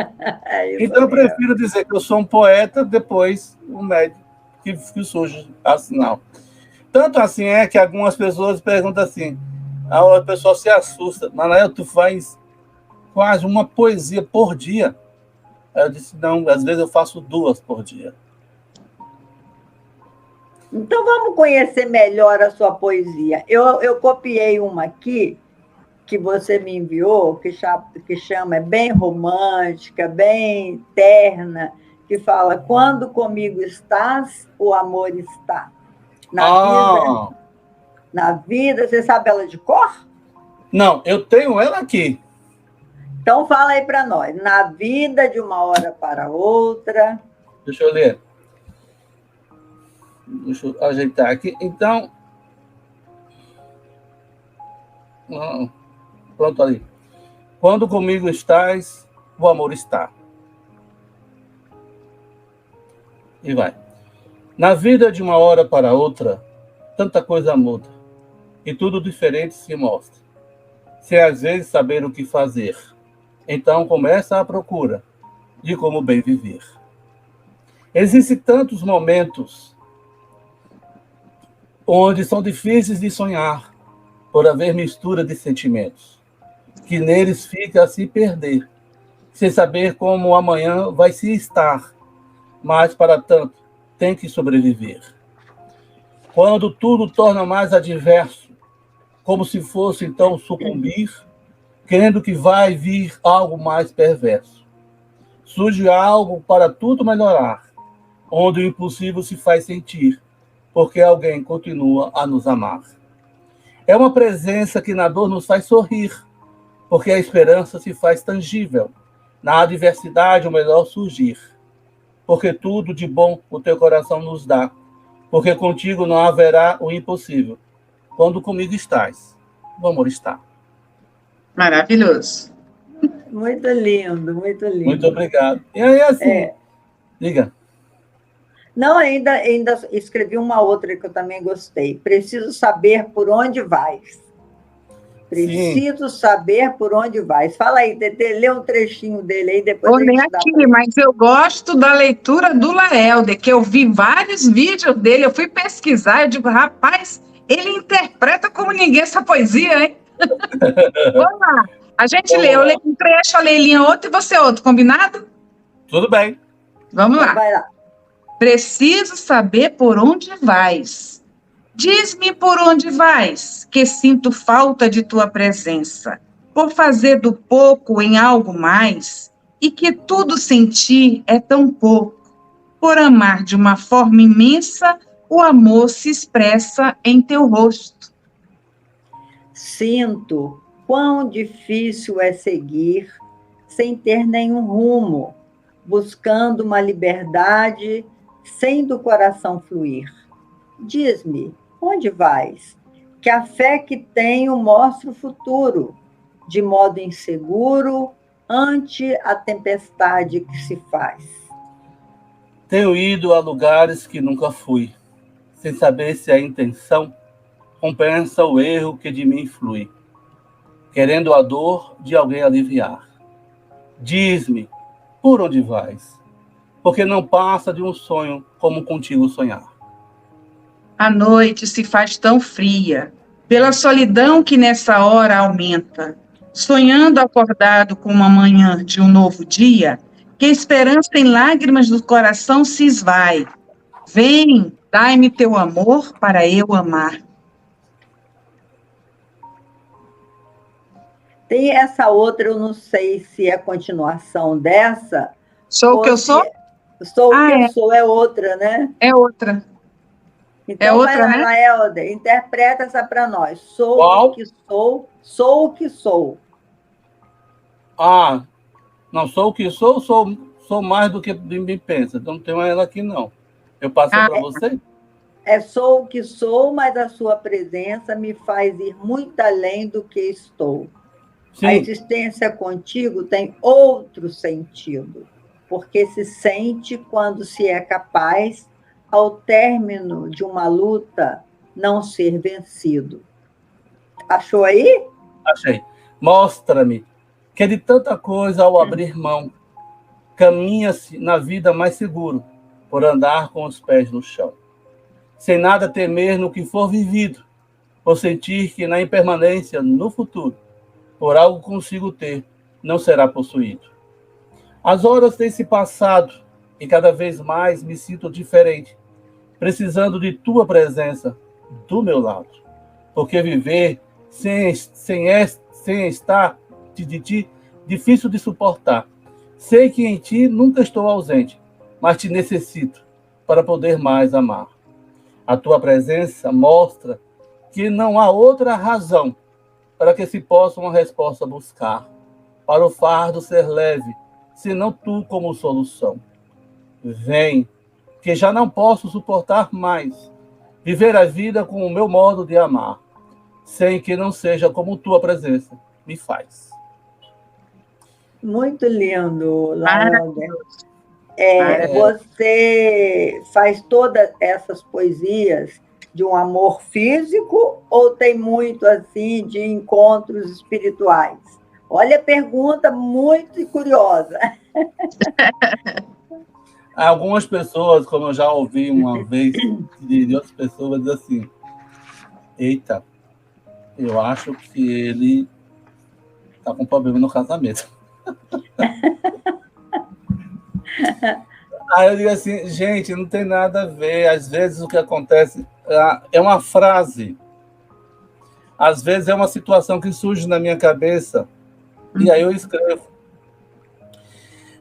Então eu prefiro dizer que eu sou um poeta, depois um médico que surge assinal. Tanto assim é que algumas pessoas perguntam assim, a pessoa se assusta, Manael, tu faz quase uma poesia por dia. Aí eu disse, não, às vezes eu faço 2 por dia. Então vamos conhecer melhor a sua poesia. Eu copiei uma aqui, que você me enviou, que chama, é bem romântica, bem terna, que fala, quando comigo estás, o amor está. Na vida, você sabe ela de cor? Não, eu tenho ela aqui. Então fala aí para nós. Na vida, de uma hora para outra. Deixa eu ler. Deixa eu ajeitar aqui. Então... Pronto, ali. Quando comigo estás, o amor está. E vai. Na vida, de uma hora para outra, tanta coisa muda. E tudo diferente se mostra. Sem às vezes saber o que fazer. Então começa a procura de como bem viver. Existem tantos momentos onde são difíceis de sonhar, por haver mistura de sentimentos, que neles fica a se perder, sem saber como amanhã vai se estar, mas, para tanto, tem que sobreviver. Quando tudo torna mais adverso, como se fosse, então, sucumbir, querendo que vai vir algo mais perverso. Surge algo para tudo melhorar, onde o impossível se faz sentir, porque alguém continua a nos amar. É uma presença que na dor nos faz sorrir, porque a esperança se faz tangível, na adversidade o melhor surgir. Porque tudo de bom o teu coração nos dá, porque contigo não haverá o impossível. Quando comigo estás, o amor está. Maravilhoso. Muito lindo, muito lindo. Muito obrigado. E aí, assim, diga. Não, ainda escrevi uma outra que eu também gostei. Preciso saber por onde vais. Preciso saber por onde vais. Fala aí, Tetê, lê um trechinho dele aí, depois vou ler aqui, mas eu gosto da leitura do Laelder, que eu vi vários vídeos dele, eu fui pesquisar, eu digo, rapaz, ele interpreta como ninguém essa poesia, hein? Vamos lá. A gente lê, eu leio um trecho, a Leilinha outro e você outro, combinado? Tudo bem. Vamos lá. Vai lá. Preciso saber por onde vais. Diz-me por onde vais, que sinto falta de tua presença, por fazer do pouco em algo mais, e que tudo sem ti é tão pouco. Por amar de uma forma imensa, o amor se expressa em teu rosto. Sinto quão difícil é seguir sem ter nenhum rumo, buscando uma liberdade sem do coração fluir. Diz-me, onde vais? Que a fé que tenho mostra o futuro, de modo inseguro, ante a tempestade que se faz. Tenho ido a lugares que nunca fui, sem saber se a intenção compensa o erro que de mim flui, querendo a dor de alguém aliviar. Diz-me, por onde vais? Porque não passa de um sonho como contigo sonhar. A noite se faz tão fria, pela solidão que nessa hora aumenta. Sonhando acordado com uma manhã de um novo dia, que a esperança em lágrimas do coração se esvai. Vem, dai-me teu amor para eu amar. Tem essa outra, eu não sei se é continuação dessa. Sou o que eu sou? Sou o que eu sou, é outra, né? É outra. Então, outra, vai lá, né? Laelder, interpreta essa para nós. Sou Qual? o que sou o que sou. Ah, não sou o que sou mais do que me pensa. Então não tenho ela aqui, não. Eu passei para você? Sou o que sou, mas a sua presença me faz ir muito além do que estou. Sim. A existência contigo tem outro sentido, porque se sente quando se é capaz, ao término de uma luta, não ser vencido. Achou aí? Achei. Mostra-me que de tanta coisa ao abrir mão, caminha-se na vida mais seguro, por andar com os pés no chão. Sem nada temer no que for vivido, por sentir que na impermanência, no futuro, por algo consigo ter, não será possuído. As horas têm se passado e cada vez mais me sinto diferente, precisando de tua presença do meu lado. Porque viver sem estar de ti, difícil de suportar. Sei que em ti nunca estou ausente, mas te necessito para poder mais amar. A tua presença mostra que não há outra razão para que se possa uma resposta buscar, para o fardo ser leve, senão tu como solução. Vem, que já não posso suportar mais, viver a vida com o meu modo de amar, sem que não seja como tua presença me faz. Muito lindo, Laelder. Você faz todas essas poesias de um amor físico ou tem muito assim de encontros espirituais? Olha a pergunta muito curiosa. Algumas pessoas, como eu já ouvi uma vez de outras pessoas, dizer assim: eita, eu acho que ele está com problema no casamento. Aí eu digo assim, gente, não tem nada a ver. Às vezes o que acontece é uma frase. Às vezes é uma situação que surge na minha cabeça e aí eu escrevo.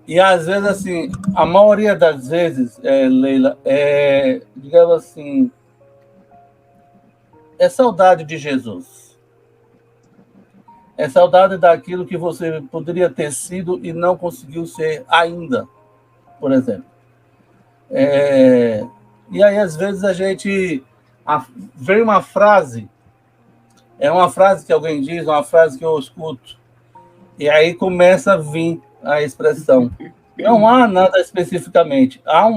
E às vezes, assim, a maioria das vezes, Leila, digamos assim, é saudade de Jesus. É saudade daquilo que você poderia ter sido e não conseguiu ser ainda, por exemplo. E aí, às vezes, a gente vem uma frase, é uma frase que alguém diz, uma frase que eu escuto, e aí começa a vir a expressão. Não há nada especificamente. Há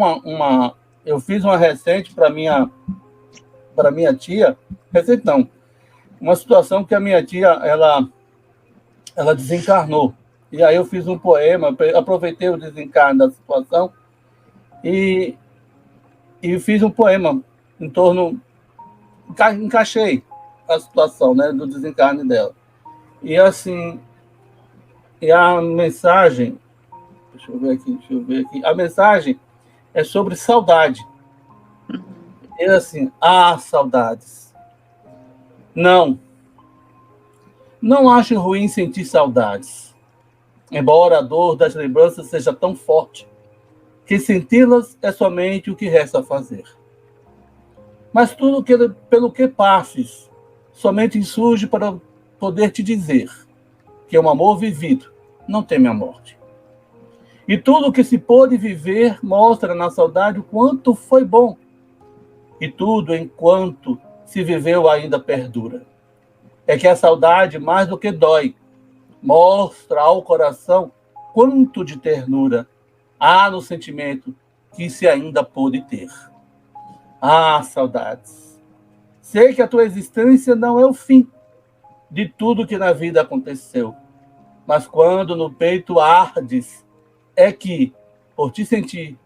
eu fiz uma recente para minha tia, recente não, uma situação que a minha tia, ela desencarnou. E aí eu fiz um poema, aproveitei o desencarne da situação e fiz um poema em torno, encaixei a situação, né, do desencarne dela. E assim, e a mensagem, deixa eu ver aqui, a mensagem é sobre saudade. E assim, saudades. Não acho ruim sentir saudades, embora a dor das lembranças seja tão forte que senti-las é somente o que resta fazer. Mas tudo pelo que passes, somente surge para poder te dizer que um amor vivido não teme a morte. E tudo que se pôde viver mostra na saudade o quanto foi bom. E tudo enquanto se viveu ainda perdura. É que a saudade, mais do que dói, mostra ao coração quanto de ternura há no sentimento que se ainda pôde ter. Saudades. Sei que a tua existência não é o fim de tudo que na vida aconteceu. Mas quando no peito ardes, é que, por te sentir,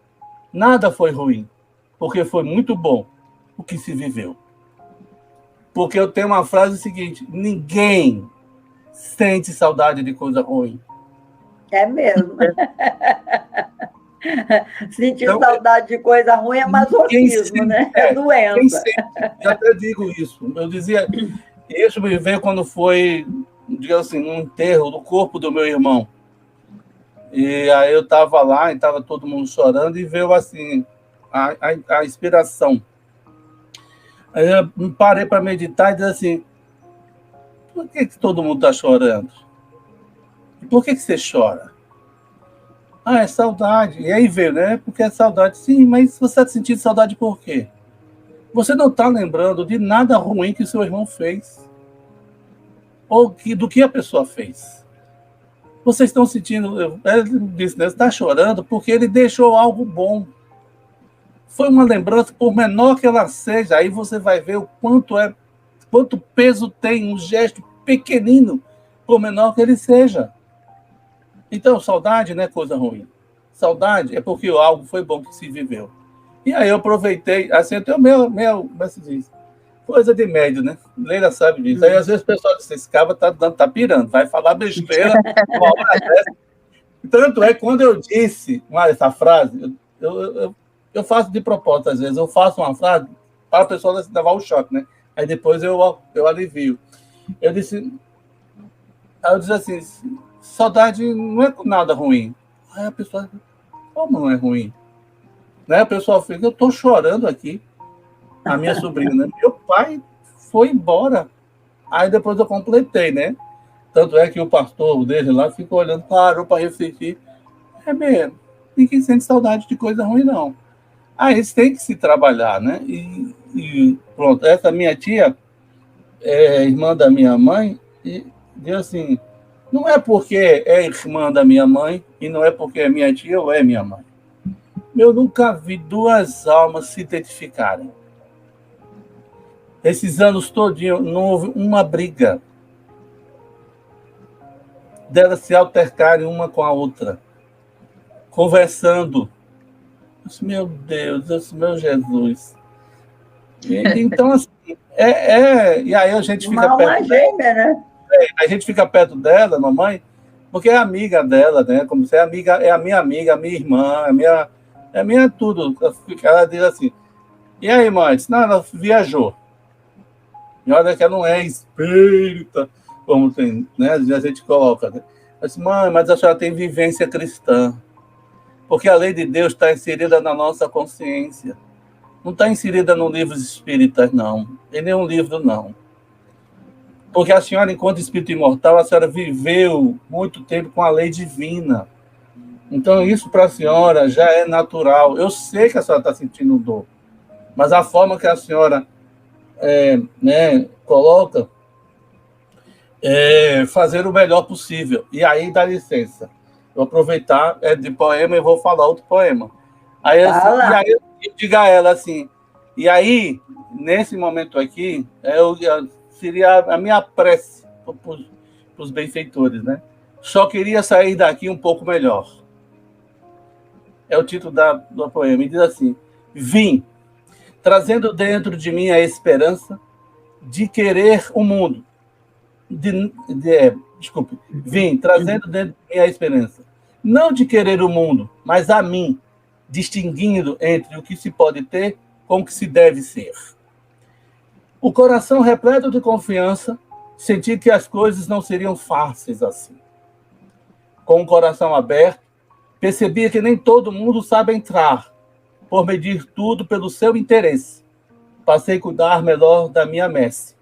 nada foi ruim, porque foi muito bom o que se viveu. Porque eu tenho uma frase seguinte: ninguém sente saudade de coisa ruim. É mesmo. Sentir Então, saudade de coisa ruim é masoquismo, né? É quem doença. sente, eu até digo isso. Eu dizia, isso me veio quando foi, digamos assim, um enterro do corpo do meu irmão. E aí eu estava lá e estava todo mundo chorando e veio assim a inspiração. Aí eu parei para meditar e disse assim, por que todo mundo está chorando? E por que você chora? Ah, é saudade. E aí veio, né? Porque é saudade. Sim, mas você está sentindo saudade por quê? Você não está lembrando de nada ruim que seu irmão fez. Ou do que a pessoa fez. Vocês estão sentindo... Ele disse, né? Você está chorando porque ele deixou algo bom. Foi uma lembrança, por menor que ela seja, aí você vai ver o quanto peso tem um gesto pequenino, por menor que ele seja. Então, saudade não é coisa ruim. Saudade é porque algo foi bom que se viveu. E aí eu aproveitei, assim, até o como se diz? Coisa de médio, né? Leila sabe disso. Aí às vezes o pessoal diz, esse cara tá pirando, vai falar besteira uma hora dessa. Tanto é que quando eu disse essa frase, eu faço de propósito, às vezes, eu faço uma frase para a pessoa levar o choque, né? Aí depois eu alivio. Aí eu disse assim, saudade não é nada ruim. Aí a pessoa, como não é ruim? Né? A pessoa fica, eu estou chorando aqui. A minha sobrinha, né? Meu pai foi embora. Aí depois eu completei, né? Tanto é que o pastor dele lá ficou olhando, parou para refletir. É mesmo, ninguém sente saudade de coisa ruim, não. Aí isso tem que se trabalhar, né? E pronto, essa minha tia é irmã da minha mãe, e diz assim, não é porque é irmã da minha mãe, e não é porque é minha tia ou é minha mãe. Eu nunca vi duas almas se identificarem. Esses anos todinhos não houve uma briga delas se altercarem uma com a outra, conversando. Meu Deus, meu Jesus. Então, assim, e aí a gente fica Uma perto gêmea, né? a gente fica perto dela, mamãe, porque é amiga dela, né? Como se é amiga, é a minha amiga, a minha irmã, é minha tudo. Ela diz assim, e aí, mãe? Disse, não, ela viajou. E olha que ela não é espírita, como tem, né? A gente coloca, né? Eu disse, mãe, mas a senhora tem vivência cristã. Porque a lei de Deus está inserida na nossa consciência. Não está inserida no livros espíritas, não. Em nenhum livro, não. Porque a senhora, enquanto espírito imortal, a senhora viveu muito tempo com a lei divina. Então, isso para a senhora já é natural. Eu sei que a senhora está sentindo dor, mas a forma que a senhora coloca é fazer o melhor possível. E aí, dá licença. Vou aproveitar de poema e vou falar outro poema. Aí, assim, e aí eu digo a ela assim, e aí, nesse momento aqui, seria a minha prece para os benfeitores, né? Só queria sair daqui um pouco melhor. É o título do poema. E diz assim, vim, trazendo dentro de mim a esperança de querer o mundo. Vim, trazendo dentro de mim a esperança. Não de querer o mundo, mas a mim, distinguindo entre o que se pode ter com o que se deve ser. O coração repleto de confiança, senti que as coisas não seriam fáceis assim. Com o coração aberto, percebia que nem todo mundo sabe entrar, por medir tudo pelo seu interesse. Passei a cuidar melhor da minha messe,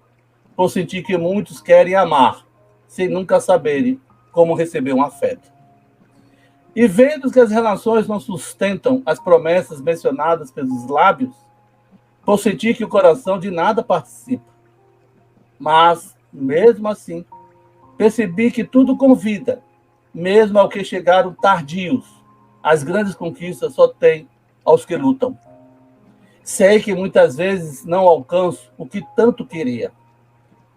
por sentir que muitos querem amar, sem nunca saberem como receber um afeto. E vendo que as relações não sustentam as promessas mencionadas pelos lábios, por sentir que o coração de nada participa. Mas, mesmo assim, percebi que tudo convida, mesmo ao que chegaram tardios. As grandes conquistas só têm aos que lutam. Sei que muitas vezes não alcanço o que tanto queria,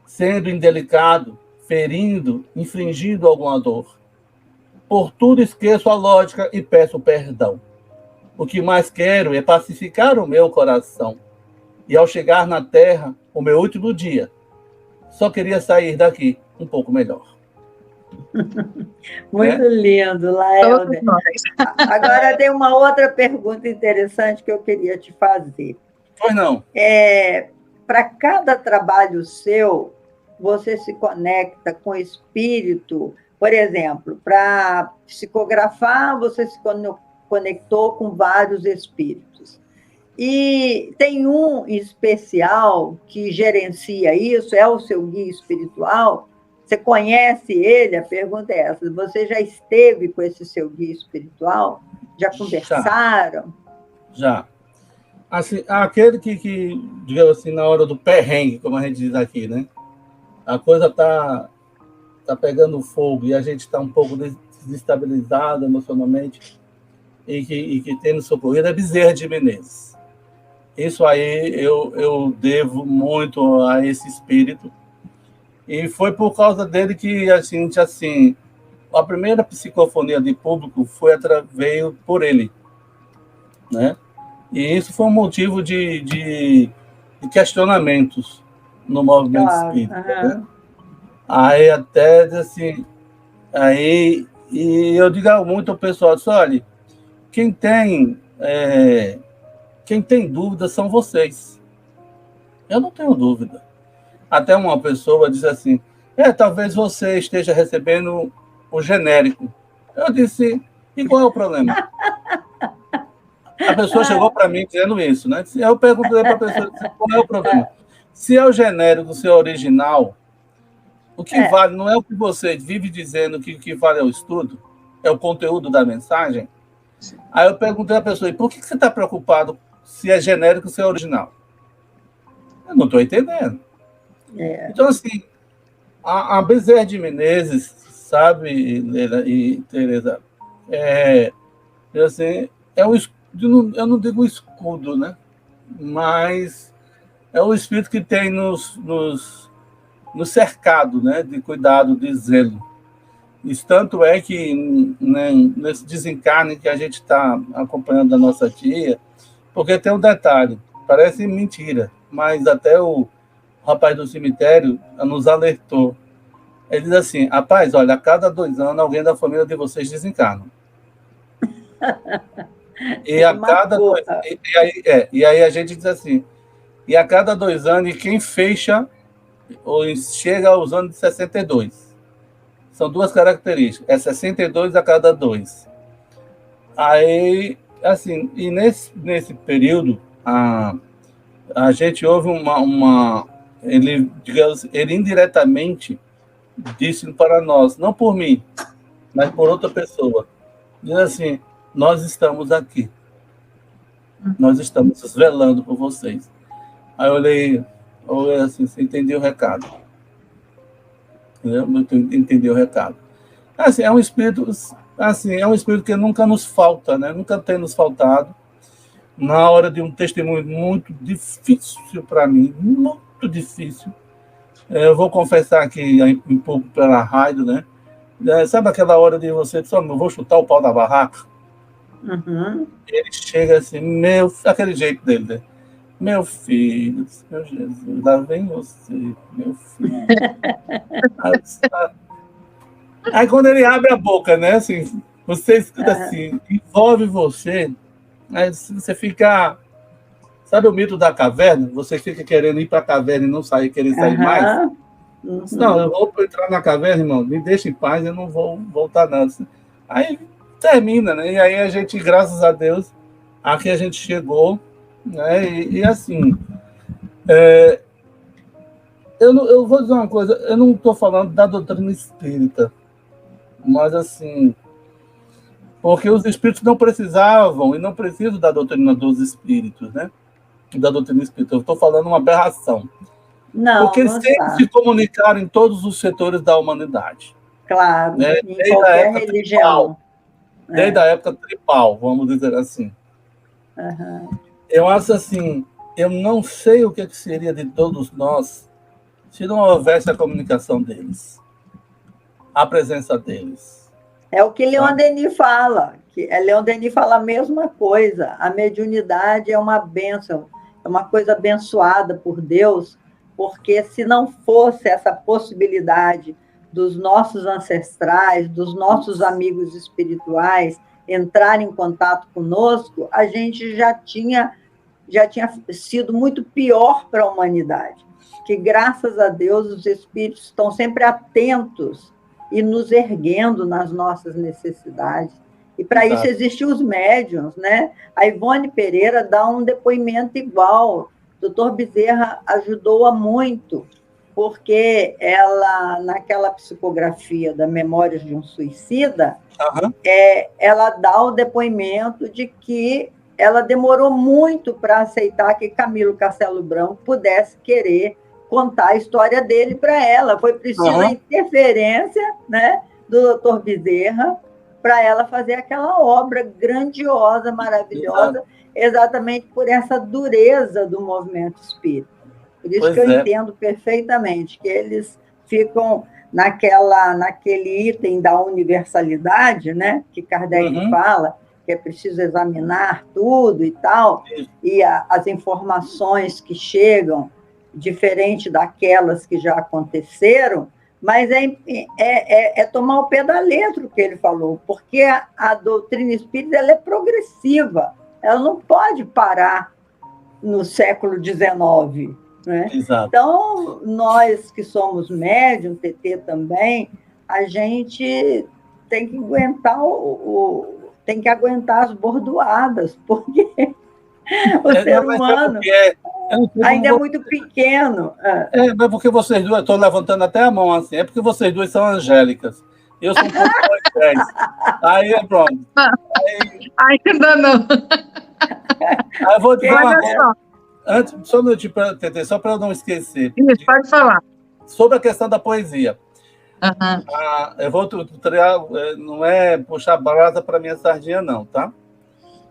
sendo indelicado, ferindo, infringindo alguma dor. Por tudo esqueço a lógica e peço perdão. O que mais quero é pacificar o meu coração. E ao chegar na terra, o meu último dia, só queria sair daqui um pouco melhor. Muito lindo, Laelder. Agora tem uma outra pergunta interessante que eu queria te fazer. Pois não. Para cada trabalho seu, você se conecta com o espírito. Por exemplo, para psicografar, você se conectou com vários espíritos. E tem um especial que gerencia isso, é o seu guia espiritual. Você conhece ele? A pergunta é essa. Você já esteve com esse seu guia espiritual? Já conversaram? Já. Assim, aquele que, digamos assim, na hora do perrengue, como a gente diz aqui, né? A coisa tá pegando fogo e a gente está um pouco desestabilizado emocionalmente e que tem nos socorrido é Bezerra de Menezes. Isso aí eu devo muito a esse espírito. E foi por causa dele que a gente, assim, a primeira psicofonia de público veio por ele, né? E isso foi um motivo de questionamentos no movimento espírita, né? Aí até, assim, e eu digo muito ao pessoal, olha, quem tem dúvida são vocês. Eu não tenho dúvida. Até uma pessoa diz assim, talvez você esteja recebendo o genérico. Eu disse, e qual é o problema? A pessoa chegou para mim dizendo isso, né? Eu perguntei para a pessoa, qual é o problema? Se é o genérico, se é o original, o que vale não é o que você vive dizendo que o que vale é o estudo, é o conteúdo da mensagem. Aí eu perguntei à pessoa, e por que você está preocupado se é genérico ou se é original? Eu não estou entendendo. Então, assim, a Bezerra de Menezes, sabe, Leila e Tereza, assim, eu não digo escudo, né? Mas é o espírito que tem nos cercado, né? De cuidado, de zelo. Isso tanto é que, né, nesse desencarne que a gente está acompanhando da nossa tia, porque tem um detalhe, parece mentira, mas até o rapaz do cemitério nos alertou. Ele diz assim, rapaz, olha, a cada 2 anos alguém da família de vocês desencarna. E a cada e aí a gente diz assim, e a cada 2 anos, e quem fecha ou chega aos anos de 62. São 2 características, é 62 a cada 2. Aí, assim, e nesse período, a gente houve ele, digamos, ele indiretamente disse para nós, não por mim, mas por outra pessoa, diz assim, nós estamos aqui, nós estamos velando por vocês. Aí eu olhei assim, você entendeu o recado? Entendeu o recado? Assim, é um espírito que nunca nos falta, né? Nunca tem nos faltado. Na hora de um testemunho muito difícil para mim, muito difícil. Eu vou confessar aqui um pouco pela rádio, né? Sabe aquela hora de você dizer, eu vou chutar o pau da barraca? Uhum. Ele chega assim, aquele jeito dele, né? Meu filho, meu Jesus, lá vem você, meu filho. Aí quando ele abre a boca, né? Assim, você escuta assim, envolve você, aí você fica. Sabe o mito da caverna? Você fica querendo ir para a caverna e não sair, querer sair mais? Uhum. Não, eu vou entrar na caverna, irmão, me deixa em paz, eu não vou voltar nada. Aí termina, né? E aí a gente, graças a Deus, aqui a gente chegou, né? E assim, eu vou dizer uma coisa, eu não estou falando da doutrina espírita, mas assim, porque os espíritos não precisavam e não precisam da doutrina dos espíritos, né? Da doutrina espírita. Eu estou falando uma aberração. Não, porque eles sempre se comunicaram em todos os setores da humanidade. Claro, né? em qualquer religião. Desde a época tribal, vamos dizer assim. Uhum. Eu acho assim, eu não sei o que seria de todos nós se não houvesse a comunicação deles, a presença deles. É o que Leon Denis fala. Leon Denis fala a mesma coisa. A mediunidade é uma bênção, é uma coisa abençoada por Deus, porque se não fosse essa possibilidade dos nossos ancestrais, dos nossos amigos espirituais entrarem em contato conosco, a gente já tinha sido muito pior para a humanidade. Que, graças a Deus, os espíritos estão sempre atentos e nos erguendo nas nossas necessidades. E, para isso, existem os médiuns, né? A Ivone Pereira dá um depoimento igual. O doutor Bezerra ajudou-a muito, porque ela, naquela psicografia da Memórias de um Suicida, ela dá o depoimento de que ela demorou muito para aceitar que Camilo Castelo Branco pudesse querer contar a história dele para ela. Foi preciso a interferência, né, do Dr. Bezerra para ela fazer aquela obra grandiosa, maravilhosa, exatamente por essa dureza do movimento espírita. Por isso que eu entendo perfeitamente que eles ficam naquele item da universalidade, né, que Kardec fala, que é preciso examinar tudo e tal, e as informações que diferente daquelas que já aconteceram, mas é tomar o pé da letra o que ele falou, porque a doutrina espírita ela é progressiva, ela não pode parar no século XIX. Né? Então, nós que somos médium, TT também, a gente tem que aguentar as bordoadas, porque o ser humano ainda é muito pequeno. Mas porque vocês duas, estou levantando até a mão assim, é porque vocês duas são angélicas. Eu sou um pouco Moisés. Aí é pronto. Ainda não. Aí eu vou dizer uma coisa. Antes, só um minutinho, só para eu não esquecer. Isso, pode falar. Sobre a questão da poesia. Eu vou não é puxar brasa para minha sardinha, não, tá?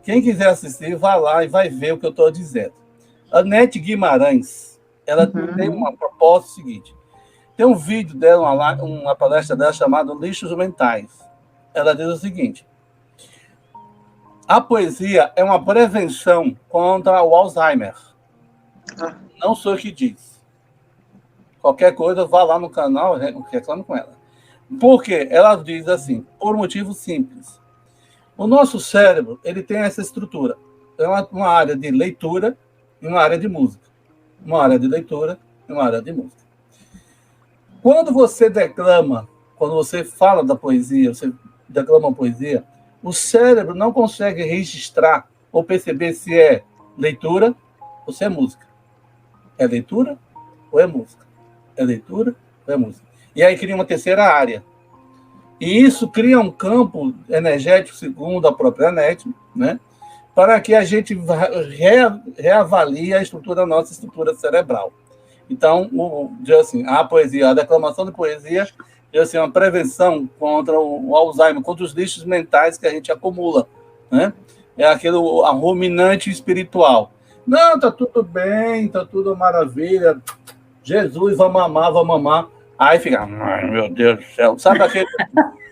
Quem quiser assistir, vai lá e vai ver o que eu estou dizendo. A Nete Guimarães, ela tem uma proposta seguinte. Tem um vídeo dela, uma palestra dela chamada Lixos Mentais. Ela diz o seguinte: a poesia é uma prevenção contra o Alzheimer. Não sou eu que diz. Qualquer coisa, vá lá no canal e reclame com ela. Porque ela diz assim, por um motivo simples. O nosso cérebro, ele tem essa estrutura. É uma área de leitura e uma área de música. Uma área de leitura e uma área de música. Quando você declama, quando você fala da poesia, você declama uma poesia, o cérebro não consegue registrar ou perceber se é leitura ou se é música. É leitura ou é música? É leitura ou é música? E aí cria uma terceira área. E isso cria um campo energético, segundo a própria NET, né, para que a gente reavalie a nossa estrutura cerebral. Então, diz assim, a poesia, a declamação de poesia, diz assim, uma prevenção contra o Alzheimer, contra os lixos mentais que a gente acumula, né? É aquele ruminante espiritual. Não, tá tudo bem, tá tudo maravilha. Jesus, vamos amar. Aí fica, ai, meu Deus do céu. Sabe aquele...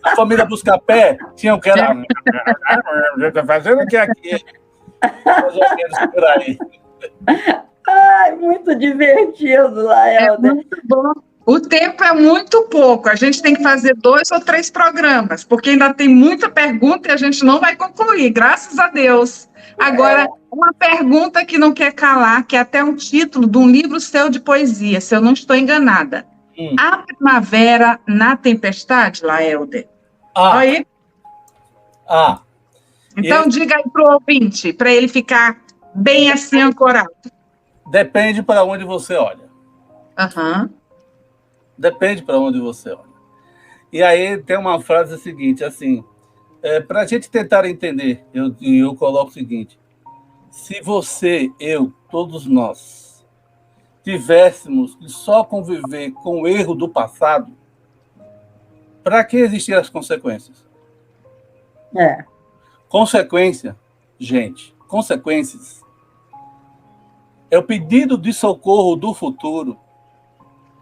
A família Buscapé tinha o que era... Tá fazendo o que aqui? Por aí. Ai, muito divertido, Laelda. É muito bom. O tempo é muito pouco. A gente tem que fazer 2 ou 3 programas, porque ainda tem muita pergunta e a gente não vai concluir, graças a Deus. Agora, uma pergunta que não quer calar, que é até um título de um livro seu de poesia, se eu não estou enganada. A Primavera na Tempestade, Laelder? Aí? Então, diga aí para o ouvinte, para ele ficar bem assim ancorado. Depende para onde você olha. Depende para onde você olha. E aí tem uma frase seguinte, assim, para a gente tentar entender, eu coloco o seguinte: se você, eu, todos nós, tivéssemos que só conviver com o erro do passado, para que existir as consequências? Consequência, gente, consequências é o pedido de socorro do futuro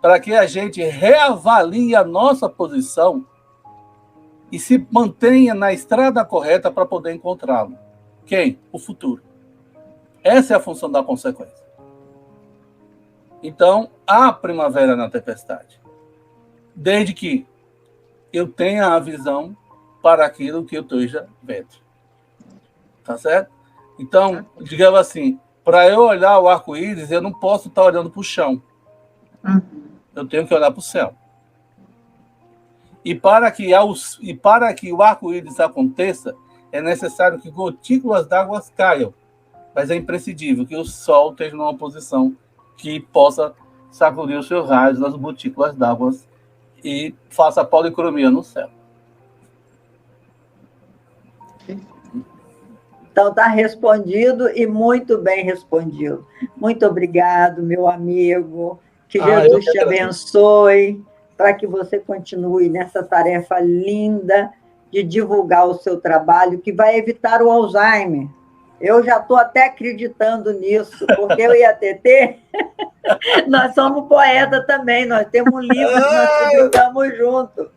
para que a gente reavalie a nossa posição e se mantenha na estrada correta para poder encontrá-lo. Quem? O futuro. Essa é a função da consequência. Então, há primavera na tempestade. Desde que eu tenha a visão para aquilo que eu esteja vendo. Tá certo? Então, digamos assim, para eu olhar o arco-íris, eu não posso estar olhando para o chão. Eu tenho que olhar para o céu. E para que o arco-íris aconteça, é necessário que gotículas d'água caiam. Mas é imprescindível que o sol esteja numa posição que possa sacudir os seus raios nas gotículas d'água e faça a policromia no céu. Então, está respondido e muito bem respondido. Muito obrigado, meu amigo. Que Jesus te abençoe, para que você continue nessa tarefa linda de divulgar o seu trabalho, que vai evitar o Alzheimer. Eu já estou até acreditando nisso, porque eu e a Tetê, nós somos poetas também, nós temos um livro que nós publicamos juntos.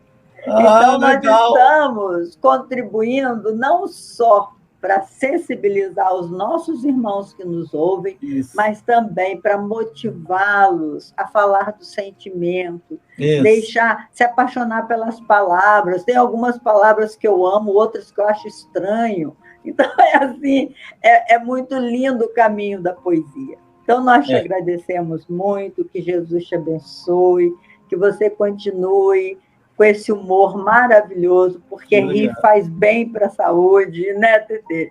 Então, nós estamos contribuindo não só para sensibilizar os nossos irmãos que nos ouvem, mas também para motivá-los a falar do sentimento, deixar se apaixonar pelas palavras. Tem algumas palavras que eu amo, outras que eu acho estranho. Então, é assim, é muito lindo o caminho da poesia. Então, nós te agradecemos muito, que Jesus te abençoe, que você continue com esse humor maravilhoso, porque rir faz bem para a saúde, né, Tetê?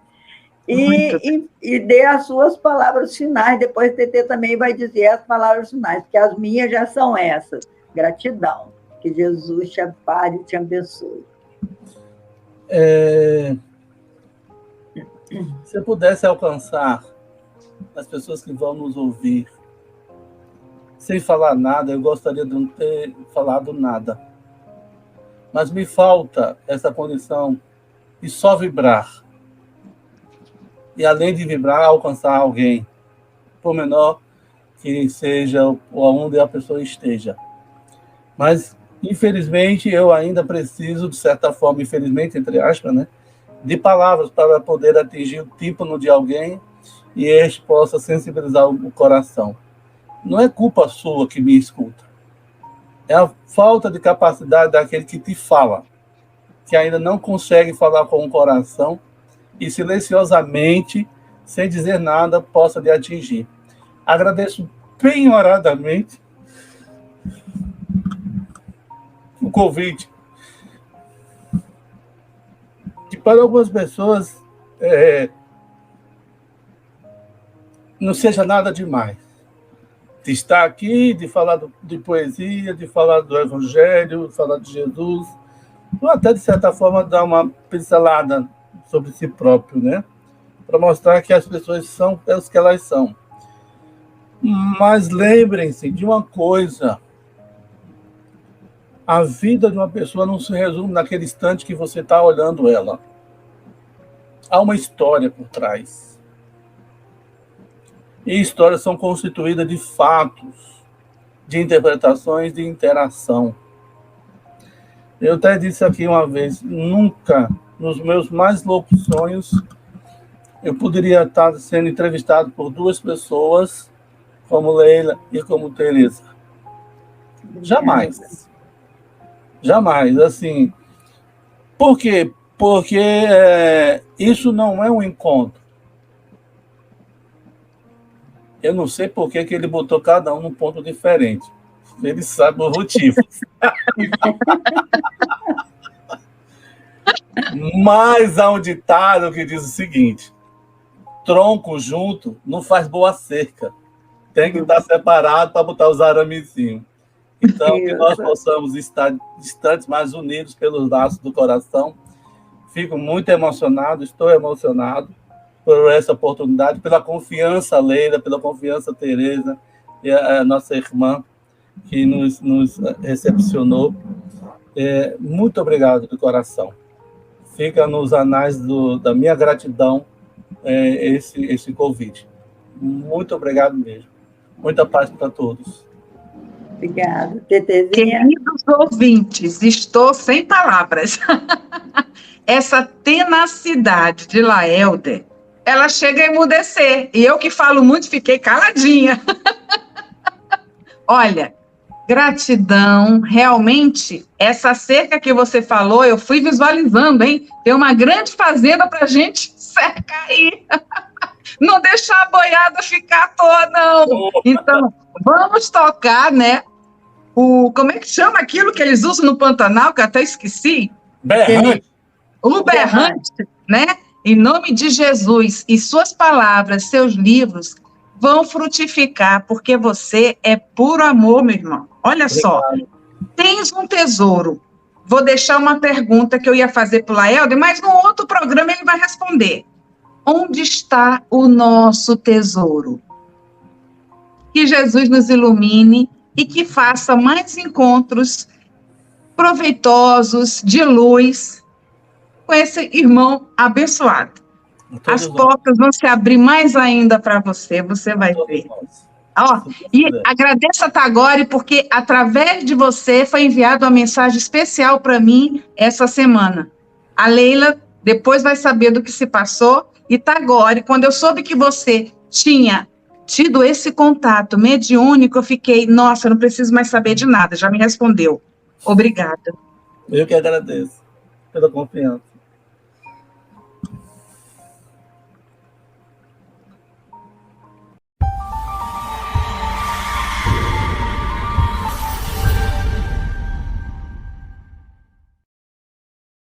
E dê as suas palavras finais, depois a Tetê também vai dizer as palavras finais, porque as minhas já são essas. Gratidão. Que Jesus te ampare e te abençoe. Se eu pudesse alcançar as pessoas que vão nos ouvir, sem falar nada, eu gostaria de não ter falado nada. Mas me falta essa condição de só vibrar. E, além de vibrar, alcançar alguém, por menor que seja ou onde a pessoa esteja. Mas, infelizmente, eu ainda preciso, de certa forma, infelizmente, entre aspas, né, de palavras para poder atingir o tímpano de alguém e este possa sensibilizar o coração. Não é culpa sua que me escuta. É a falta de capacidade daquele que te fala, que ainda não consegue falar com o coração e silenciosamente, sem dizer nada, possa lhe atingir. Agradeço penhoradamente o convite, que para algumas pessoas não seja nada demais. De estar aqui, de falar de poesia, de falar do Evangelho, de falar de Jesus, ou até, de certa forma, dar uma pincelada sobre si próprio, né? Para mostrar que as pessoas são os que elas são. Mas lembrem-se de uma coisa: a vida de uma pessoa não se resume naquele instante que você está olhando ela. Há uma história por trás. E histórias são constituídas de fatos, de interpretações, de interação. Eu até disse aqui uma vez, nunca, nos meus mais loucos sonhos, eu poderia estar sendo entrevistado por duas pessoas, como Leila e como Teresa. Jamais. Jamais. Assim, por quê? Porque isso não é um encontro. Eu não sei por que ele botou cada um num ponto diferente. Ele sabe os motivos. Mas há um ditado que diz o seguinte: tronco junto não faz boa cerca. Tem que estar separado para botar os aramezinhos. Então, que nós possamos estar distantes, mas unidos pelos laços do coração. Fico muito emocionado, estou emocionado por essa oportunidade, pela confiança, Leila, pela confiança, Teresa, e a nossa irmã, que nos recepcionou. Muito obrigado de coração. Fica nos anais da minha gratidão esse convite. Muito obrigado mesmo. Muita paz para todos. Obrigada. Tetezinha. Queridos ouvintes, estou sem palavras. Essa tenacidade de Laelder, ela chega a emudecer. E eu que falo muito, fiquei caladinha. Olha, Gratidão, realmente, essa cerca que você falou, eu fui visualizando, hein? Tem uma grande fazenda para a gente cercar aí. Não deixar a boiada ficar à toa, não. Então, vamos tocar, né? Como é que chama aquilo que eles usam no Pantanal, que eu até esqueci? Berrante. O berrante, né? Em nome de Jesus, e suas palavras, seus livros vão frutificar, porque você é puro amor, meu irmão. Olha só, tens um tesouro. Vou deixar uma pergunta que eu ia fazer para o Laelder, mas no outro programa ele vai responder. Onde está o nosso tesouro? Que Jesus nos ilumine e que faça mais encontros proveitosos, de luz, com esse irmão abençoado. As portas vão se abrir mais ainda para você, você vai ver. Ó, e agradeço a Tagore, porque através de você foi enviada uma mensagem especial para mim essa semana. A Leila depois vai saber do que se passou, e Tagore, quando eu soube que você tinha tido esse contato mediúnico, eu fiquei, nossa, eu não preciso mais saber de nada, já me respondeu. Obrigada. Eu que agradeço pela confiança.